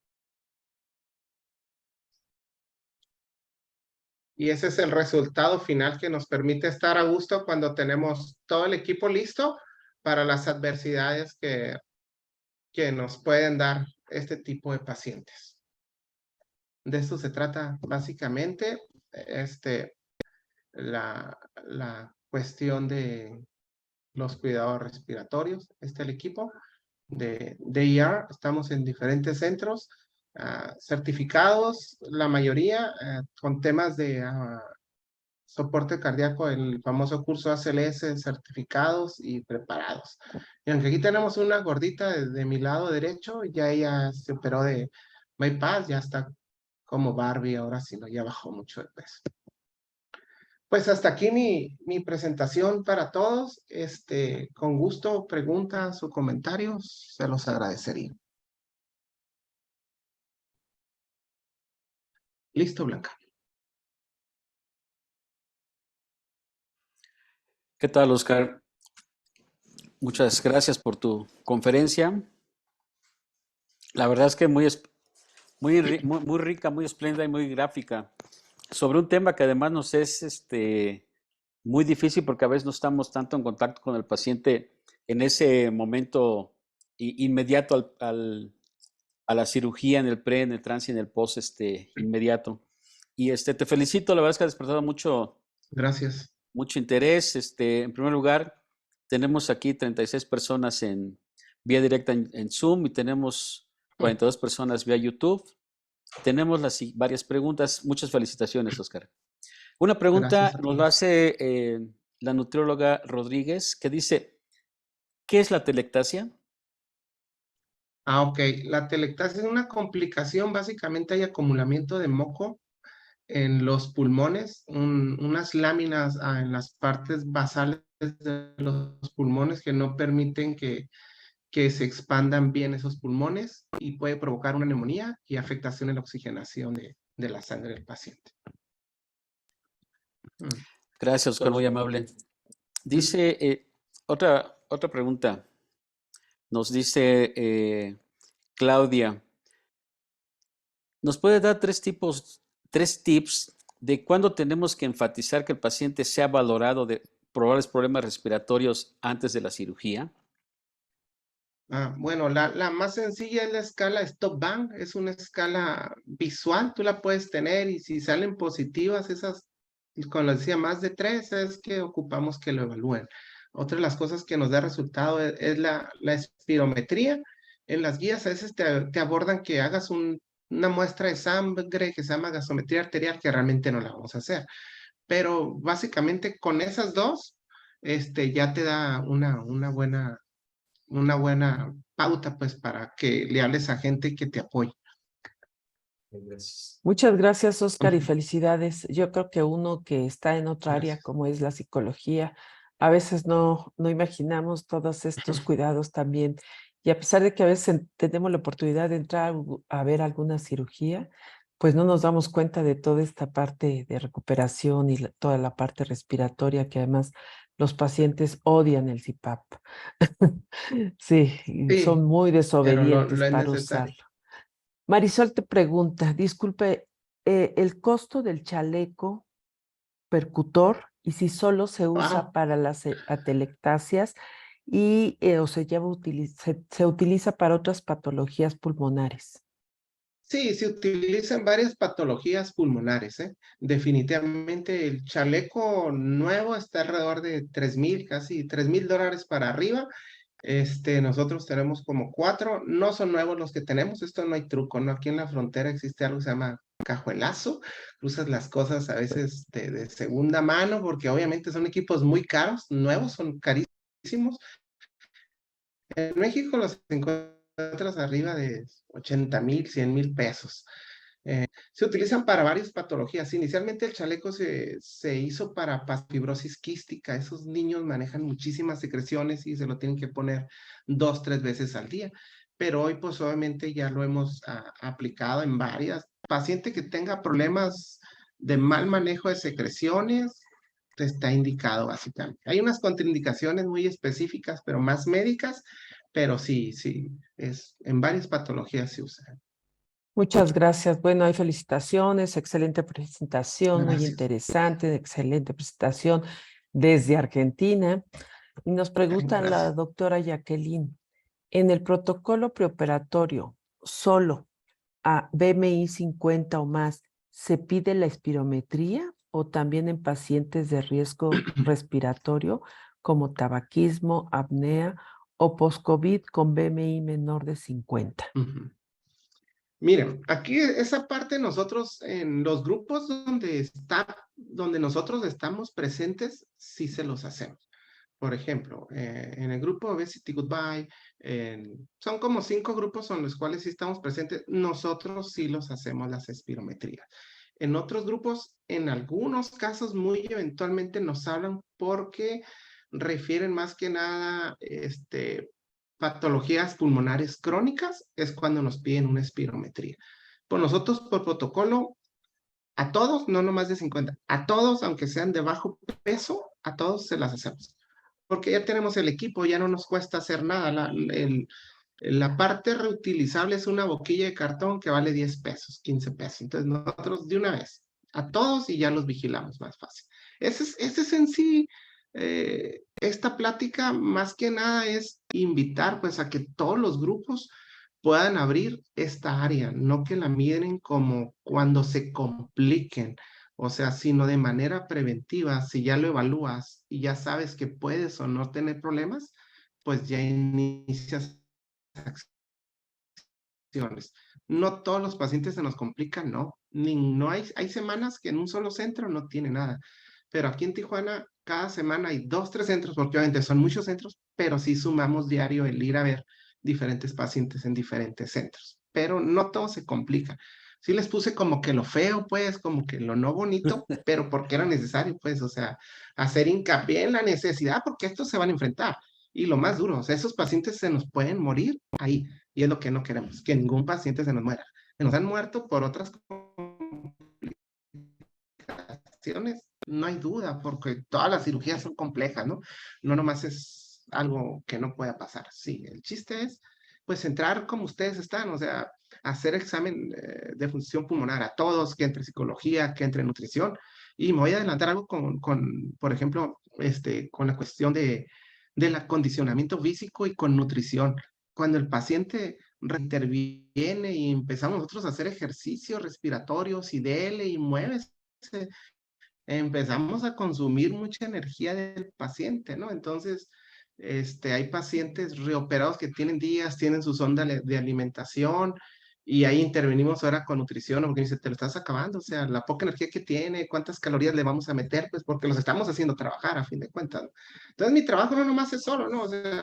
Y ese es el resultado final que nos permite estar a gusto cuando tenemos todo el equipo listo para las adversidades que nos pueden dar este tipo de pacientes. De eso se trata básicamente la cuestión de los cuidados respiratorios. El equipo de ER. Estamos en diferentes centros certificados, la mayoría con temas de soporte cardíaco, el famoso curso ACLS, certificados y preparados. Y aunque aquí tenemos una gordita de mi lado derecho, ya ella se operó de bypass, ya está como Barbie ahora sí, ya bajó mucho de peso. Pues hasta aquí mi presentación para todos. Con gusto, preguntas o comentarios, se los agradecería. Listo, Blanca. ¿Qué tal, Oscar? Muchas gracias por tu conferencia. La verdad es que muy rica, muy espléndida y muy gráfica. Sobre un tema que además nos es muy difícil porque a veces no estamos tanto en contacto con el paciente en ese momento inmediato a la cirugía, en el pre, en el trans y en el post inmediato. Y te felicito, la verdad es que ha despertado mucho Gracias. Mucho interés. En primer lugar, tenemos aquí 36 personas en vía directa en Zoom y tenemos 42 personas vía YouTube. Tenemos varias preguntas. Muchas felicitaciones, Oscar. Una pregunta nos la hace la nutrióloga Rodríguez, que dice, ¿qué es la telectasia? Ok. La telectasia es una complicación. Básicamente hay acumulamiento de moco en los pulmones, unas láminas en las partes basales de los pulmones que no permiten que se expandan bien esos pulmones y puede provocar una neumonía y afectación en la oxigenación de la sangre del paciente. Gracias, Oscar, muy amable. Dice, otra pregunta. Nos dice Claudia, ¿nos puede dar tres tips de cuándo tenemos que enfatizar que el paciente sea valorado de probables problemas respiratorios antes de la cirugía? Bueno, la más sencilla es la escala Stop-Bang, es una escala visual, tú la puedes tener y si salen positivas esas, como les decía, más de 3, es que ocupamos que lo evalúen. Otra de las cosas que nos da resultado es la espirometría. En las guías a veces te abordan que hagas una muestra de sangre que se llama gasometría arterial, que realmente no la vamos a hacer. Pero básicamente con esas dos, ya te da una buena una buena pauta, pues, para que le hables a gente que te apoye. Muchas gracias, Oscar, y Ujú. felicidades. Yo creo que uno que está en otra área Gracias. como es la psicología, a veces no imaginamos todos estos cuidados también. Y a pesar de que a veces tenemos la oportunidad de entrar a ver alguna cirugía, pues no nos damos cuenta de toda esta parte de recuperación y toda la parte respiratoria que además los pacientes odian el CPAP. Sí, y son Sí, muy pero desobedientes lo es para necesario. usarlo. Marisol te pregunta, disculpe, el costo del chaleco percutor y si solo se usa Wow. para las atelectasias y o se utiliza para otras patologías pulmonares. Sí, se utilizan varias patologías pulmonares, ¿eh? Definitivamente el chaleco nuevo está alrededor de 3,000, casi $3,000 para arriba. Nosotros tenemos como 4, no son nuevos los que tenemos, esto no hay truco, ¿no? Aquí en la frontera existe algo que se llama cajuelazo, usas las cosas a veces de segunda mano, porque obviamente son equipos muy caros, nuevos, son carísimos. En México los encuentras arriba de 80,000, 100,000 pesos. Se utilizan para varias patologías. Inicialmente el chaleco se hizo para fibrosis quística. Esos niños manejan muchísimas secreciones y se lo tienen que poner 2, 3 veces al día. Pero hoy, pues obviamente ya lo hemos aplicado en varias. Paciente que tenga problemas de mal manejo de secreciones, está indicado básicamente. Hay unas contraindicaciones muy específicas, pero más médicas, pero sí, en varias patologías se usa. Muchas gracias. Bueno, hay felicitaciones, excelente presentación, muy Gracias. interesante, excelente presentación desde Argentina. Y nos pregunta la Gracias. doctora Jacqueline, en el protocolo preoperatorio, solo a BMI 50 o más, ¿se pide la espirometría o también en pacientes de riesgo respiratorio como tabaquismo, apnea o post-COVID con BMI menor de 50? Ujú. Miren, aquí esa parte nosotros en los grupos donde nosotros estamos presentes, sí se los hacemos. Por ejemplo, en el grupo Obesity Goodbye, son como 5 grupos en los cuales sí estamos presentes, nosotros sí los hacemos las espirometrías. En otros grupos, en algunos casos, muy eventualmente nos hablan porque refieren más que nada, patologías pulmonares crónicas, es cuando nos piden una espirometría. Por nosotros, por protocolo, a todos, no nomás de 50, a todos, aunque sean de bajo peso, a todos se las hacemos. Porque ya tenemos el equipo, ya no nos cuesta hacer nada. La parte reutilizable es una boquilla de cartón que vale 10 pesos, 15 pesos. Entonces nosotros de una vez, a todos y ya los vigilamos más fácil. Ese es en sí, esta plática más que nada es invitar pues a que todos los grupos puedan abrir esta área, no que la miren como cuando se compliquen, o sea, sino de manera preventiva. Si ya lo evalúas y ya sabes que puedes o no tener problemas, pues ya inicias acciones. No todos los pacientes se nos complican, no. No hay semanas que en un solo centro no tiene nada. Pero aquí en Tijuana, cada semana hay 2, 3 centros, porque obviamente son muchos centros, pero sí sumamos diario el ir a ver diferentes pacientes en diferentes centros. Pero no todo se complica. Sí les puse como que lo feo, pues, como que lo no bonito, pero porque era necesario, pues, o sea, hacer hincapié en la necesidad, porque estos se van a enfrentar. Y lo más duro, o sea, esos pacientes se nos pueden morir ahí. Y es lo que no queremos, que ningún paciente se nos muera. Se nos han muerto por otras complicaciones, no hay duda, porque todas las cirugías son complejas, ¿no? No nomás es algo que no pueda pasar. Sí, el chiste es, pues, entrar como ustedes están, o sea, hacer examen de función pulmonar a todos, que entre psicología, que entre nutrición. Y me voy a adelantar algo por ejemplo, con la cuestión del acondicionamiento físico y con nutrición. Cuando el paciente interviene y empezamos nosotros a hacer ejercicios respiratorios y dele y muévese, empezamos a consumir mucha energía del paciente, ¿no? Entonces, hay pacientes reoperados que tienen días, tienen su sonda de alimentación Y ahí intervenimos ahora con nutrición, porque dice, te lo estás acabando, o sea, la poca energía que tiene, cuántas calorías le vamos a meter, pues porque los estamos haciendo trabajar a fin de cuentas, ¿no? Entonces mi trabajo no nomás es solo, ¿no? O sea,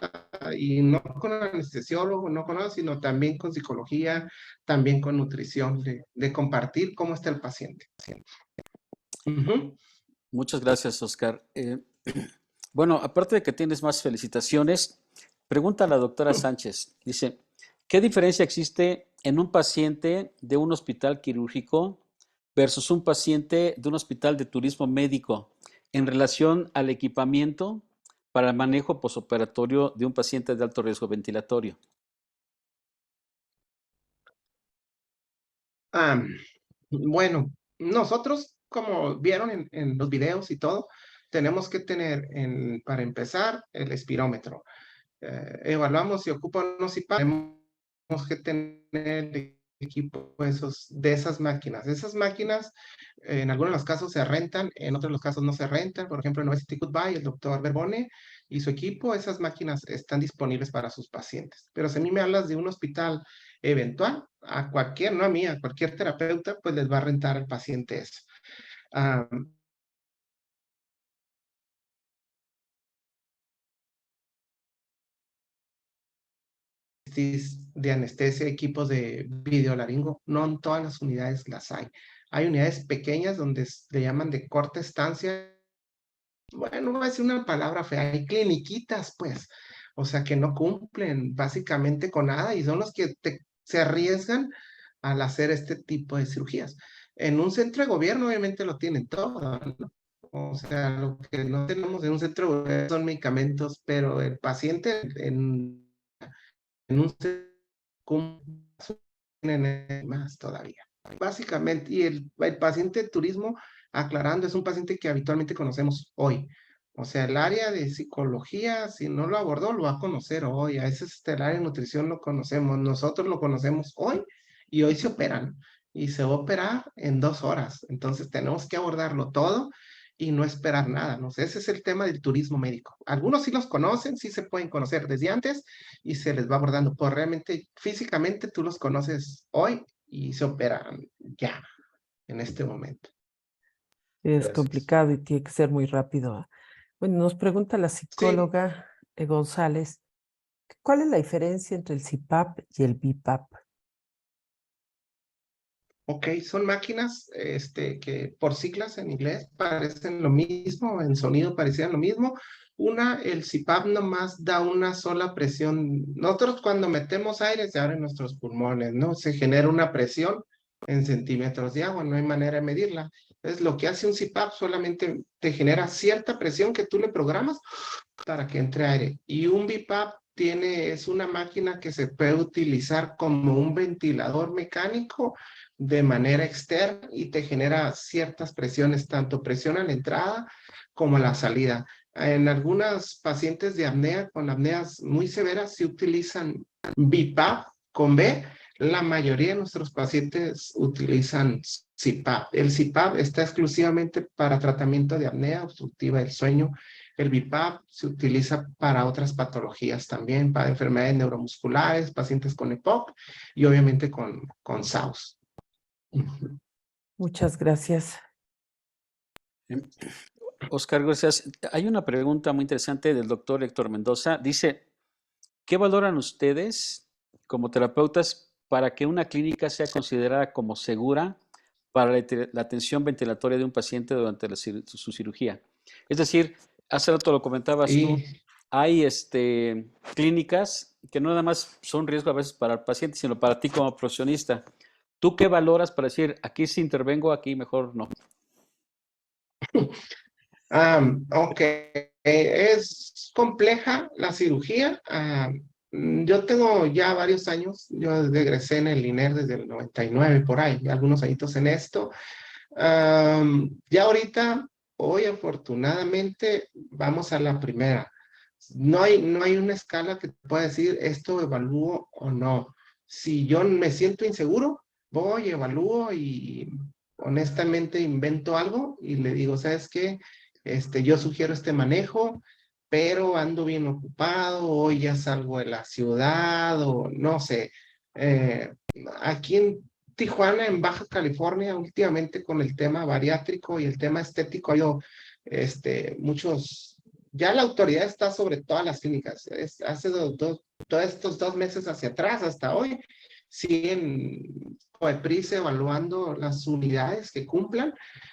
y no con anestesiólogo, no con nada, sino también con psicología, también con nutrición, de compartir cómo está el paciente. Ujú. Muchas gracias, Oscar. Bueno, aparte de que tienes más felicitaciones, pregunta a la doctora Sánchez. Dice, ¿qué diferencia existe en un paciente de un hospital quirúrgico versus un paciente de un hospital de turismo médico en relación al equipamiento para el manejo posoperatorio de un paciente de alto riesgo ventilatorio? Ah, bueno, nosotros, como vieron en los videos y todo, tenemos que tener, para empezar, el espirómetro. Evaluamos si ocupan unos CPAP, tenemos que tener el equipo de esas máquinas. Esas máquinas, en algunos de los casos se rentan, en otros de los casos no se rentan. Por ejemplo, en University Goodbye, el doctor Berbone y su equipo, esas máquinas están disponibles para sus pacientes. Pero si a mí me hablas de un hospital eventual, a cualquier, no a mí, a cualquier terapeuta, pues les va a rentar al paciente eso. Ah, de anestesia, equipos de videolaringo, no en todas las unidades las hay. Hay unidades pequeñas donde le llaman de corta estancia. Bueno, no voy a decir una palabra fea, hay cliniquitas, pues, o sea, que no cumplen básicamente con nada y son los que se arriesgan al hacer este tipo de cirugías. En un centro de gobierno, obviamente, lo tienen todo, ¿no? O sea, lo que no tenemos en un centro de gobierno son medicamentos, pero el paciente en un tienen más todavía. Básicamente, y el paciente de turismo, aclarando, es un paciente que habitualmente conocemos hoy. O sea, el área de psicología, si no lo abordó, lo va a conocer hoy. A veces el área de nutrición lo conocemos. Nosotros lo conocemos hoy y hoy se operan. Y se va a operar en 2 horas. Entonces tenemos que abordarlo todo y no esperar nada, ¿no? Ese es el tema del turismo médico. Algunos sí los conocen, sí se pueden conocer desde antes y se les va abordando, pues realmente físicamente tú los conoces hoy y se operan ya, en este momento. Es Gracias. complicado y tiene que ser muy rápido. Bueno, nos pregunta la Sí, psicóloga González, ¿cuál es la diferencia entre el CPAP y el BiPAP? ok, son máquinas que por siglas en inglés parecen lo mismo, en sonido parecían lo mismo. El CPAP nomás da una sola presión. Nosotros cuando metemos aire se abren nuestros pulmones, ¿no? Se genera una presión en centímetros de agua, no hay manera de medirla. Entonces lo que hace un CPAP solamente te genera cierta presión que tú le programas para que entre aire. Y un BiPAP es una máquina que se puede utilizar como un ventilador mecánico de manera externa y te genera ciertas presiones, tanto presión a la entrada como a la salida. En algunos pacientes de apnea, con apneas muy severas, se utilizan BiPAP con B. La mayoría de nuestros pacientes utilizan CPAP. El CPAP está exclusivamente para tratamiento de apnea obstructiva del sueño. El BiPAP se utiliza para otras patologías también, para enfermedades neuromusculares, pacientes con EPOC y obviamente con SAUS. Muchas gracias. Oscar, gracias. Hay una pregunta muy interesante del doctor Héctor Mendoza. Dice, ¿qué valoran ustedes como terapeutas para que una clínica sea considerada como segura para la atención ventilatoria de un paciente durante su cirugía? Es decir, hace rato lo comentabas tú, Y hay clínicas que no nada más son riesgo a veces para el paciente, sino para ti como profesionista. ¿Tú qué valoras para decir, aquí sí intervengo, aquí mejor no? Ok, es compleja la cirugía. Yo tengo ya varios años, yo egresé en el INER desde el 99 por ahí, algunos añitos en esto. Ya ahorita, hoy afortunadamente, vamos a la primera. No hay una escala que te pueda decir esto evalúo o no. Si yo me siento inseguro, voy, evalúo y honestamente invento algo y le digo, ¿sabes qué? Yo sugiero este manejo, pero ando bien ocupado, hoy ya salgo de la ciudad o no sé. aquí en Tijuana, en Baja California, últimamente con el tema bariátrico y el tema estético, hay muchos, ya la autoridad está sobre todas las clínicas. Hace todos estos 2 meses hacia atrás, hasta hoy, siguen COEPRIS evaluando las unidades que cumplan.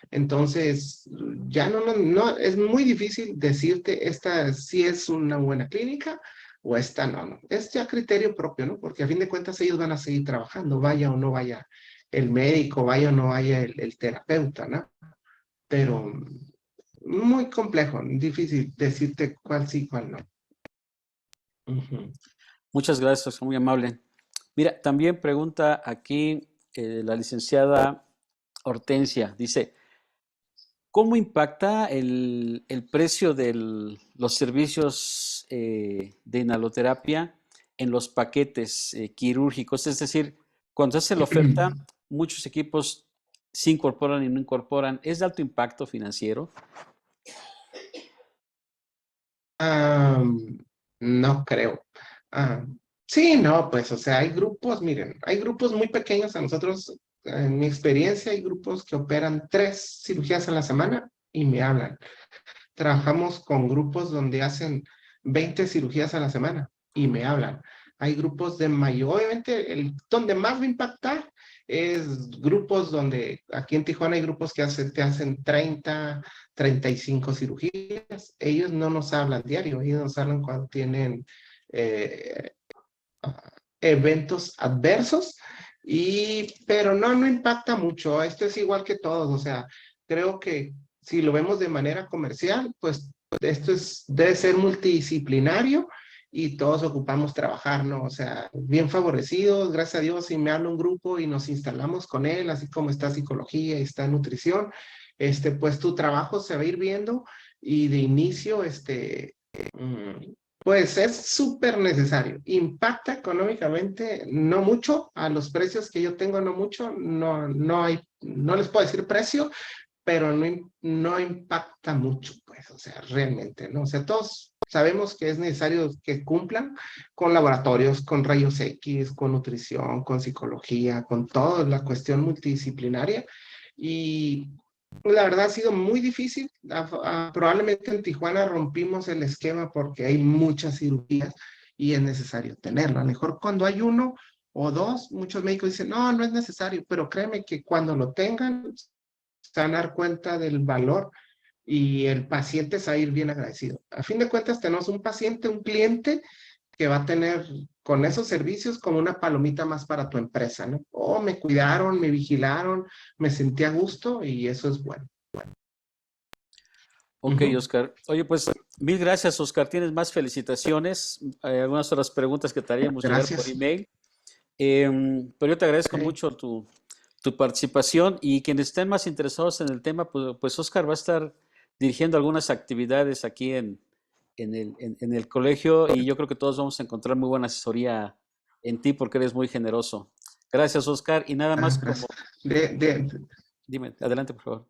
Entonces, ya no, es muy difícil decirte esta sí es una buena clínica o esta no. Es ya criterio propio, ¿no? Porque a fin de cuentas ellos van a seguir trabajando, vaya o no vaya el médico, vaya o no vaya el terapeuta, ¿no? Pero muy complejo, difícil decirte cuál sí, cuál no. Ujú. Muchas gracias, muy amable. Mira, también pregunta aquí la licenciada Hortensia. Dice, ¿cómo impacta el precio de los servicios de inhaloterapia en los paquetes quirúrgicos? Es decir, cuando se hace la oferta, muchos equipos se incorporan y no incorporan. ¿Es de alto impacto financiero? Ah, no creo. Ah, sí, no, pues, o sea, hay grupos, miren, hay grupos muy pequeños. A nosotros, en mi experiencia, hay grupos que operan 3 cirugías a la semana y me hablan. Trabajamos con grupos donde hacen 20 cirugías a la semana y me hablan. Hay grupos de mayor, obviamente, donde más va a impactar es grupos donde, aquí en Tijuana hay grupos que te hacen 35 cirugías. Ellos no nos hablan diario, ellos nos hablan cuando tienen eh, eventos adversos, pero no impacta mucho. Esto es igual que todos, o sea, creo que si lo vemos de manera comercial, pues debe ser multidisciplinario y todos ocupamos trabajar, ¿no? O sea, bien favorecidos, gracias a Dios, si me habla un grupo y nos instalamos con él, así como está psicología y está nutrición, pues tu trabajo se va a ir viendo y de inicio, pues es súper necesario. Impacta económicamente, no mucho, a los precios que yo tengo, no mucho, no les puedo decir precio, pero no impacta mucho, pues, o sea, realmente, ¿no? O sea, todos sabemos que es necesario que cumplan con laboratorios, con rayos X, con nutrición, con psicología, con toda la cuestión multidisciplinaria. Y la verdad ha sido muy difícil. Probablemente en Tijuana rompimos el esquema porque hay muchas cirugías y es necesario tenerlo. A lo mejor cuando hay uno o dos, muchos médicos dicen, no es necesario, pero créeme que cuando lo tengan, se van a dar cuenta del valor y el paciente se va a ir bien agradecido. A fin de cuentas, tenemos un paciente, un cliente que va a tener con esos servicios como una palomita más para tu empresa, ¿no? Oh, me cuidaron, me vigilaron, me sentí a gusto y eso es bueno. Ok, Oscar. Oye, pues mil gracias, Oscar. Tienes más felicitaciones. Hay algunas otras preguntas que te haríamos llegar por Gracias. email. Pero yo te agradezco Ok. mucho tu participación y quienes estén más interesados en el tema, pues Oscar va a estar dirigiendo algunas actividades aquí en el colegio y yo creo que todos vamos a encontrar muy buena asesoría en ti porque eres muy generoso. Gracias, Oscar. Y nada más como, Gracias. De, de, dime, adelante, por favor.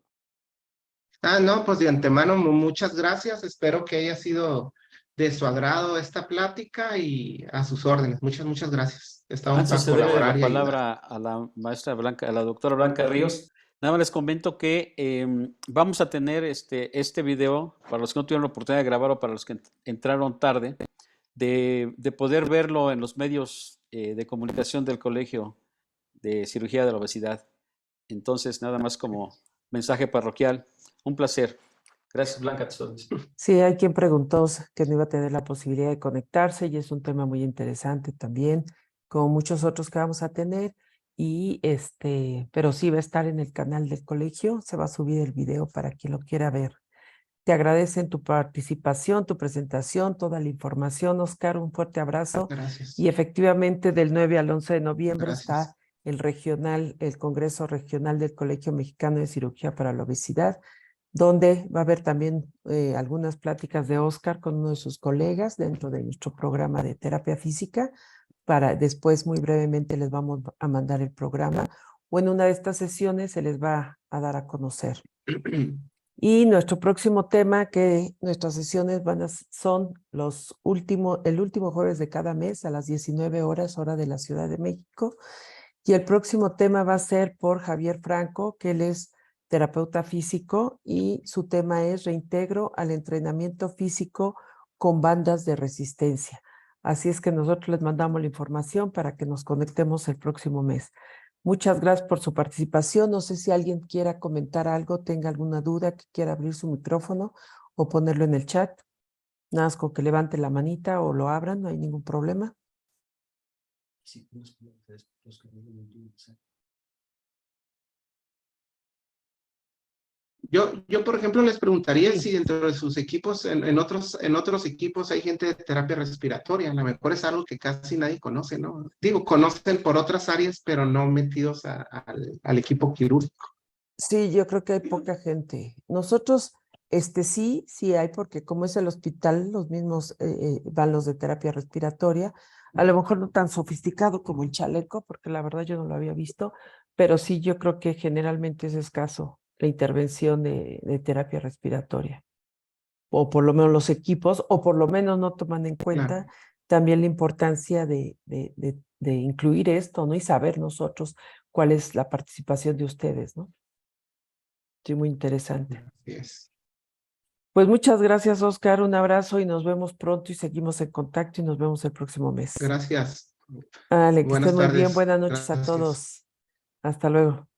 No, pues de antemano, muchas gracias. Espero que haya sido de su agrado esta plática y a sus órdenes. Muchas gracias. Estamos Antes de para cederle la colaborar y ayudar. palabra a la maestra Blanca, a la doctora Blanca Ríos, nada más les comento que vamos a tener este video, para los que no tuvieron la oportunidad de grabar o para los que entraron tarde, de poder verlo en los medios de comunicación del Colegio de Cirugía de la Obesidad. Entonces, nada más como mensaje parroquial. Un placer. Gracias, Blanca. Sí, hay quien preguntó que no iba a tener la posibilidad de conectarse y es un tema muy interesante también, como muchos otros que vamos a tener. Y pero sí va a estar en el canal del colegio, se va a subir el video para quien lo quiera ver. Te agradecen tu participación, tu presentación, toda la información, Oscar, un fuerte abrazo. Gracias. Y efectivamente, del 9 al 11 de noviembre Gracias. está el Congreso Regional del Colegio Mexicano de Cirugía para la Obesidad, donde va a haber también algunas pláticas de Oscar con uno de sus colegas dentro de nuestro programa de terapia física. Para después, muy brevemente, les vamos a mandar el programa o en una de estas sesiones se les va a dar a conocer. Y nuestro próximo tema, que nuestras sesiones son el último jueves de cada mes a las 19 horas, hora de la Ciudad de México. Y el próximo tema va a ser por Javier Franco, que él es terapeuta físico y su tema es reintegro al entrenamiento físico con bandas de resistencia. Así es que nosotros les mandamos la información para que nos conectemos el próximo mes. Muchas gracias por su participación. No sé si alguien quiera comentar algo, tenga alguna duda, que quiera abrir su micrófono o ponerlo en el chat. Nada más con que levante la manita o lo abran, no hay ningún problema. Yo, por ejemplo, les preguntaría Sí. si dentro de sus equipos, en otros equipos hay gente de terapia respiratoria. A lo mejor es algo que casi nadie conoce, ¿no? Digo, conocen por otras áreas, pero no metidos al equipo quirúrgico. Sí, yo creo que hay poca gente. Nosotros, sí hay, porque como es el hospital, los mismos van los de terapia respiratoria, a lo mejor no tan sofisticado como el chaleco, porque la verdad yo no lo había visto, pero sí yo creo que generalmente es escaso la intervención de terapia respiratoria, o por lo menos los equipos, o por lo menos no toman en cuenta Claro. también la importancia de incluir esto, ¿no? Y saber nosotros cuál es la participación de ustedes, ¿no? Sí, muy interesante. Así es. Pues muchas gracias, Oscar. Un abrazo y nos vemos pronto y seguimos en contacto y nos vemos el próximo mes. Gracias. Vale, que estén Buenas muy bien. tardes. Buenas noches a Gracias. todos. Hasta luego.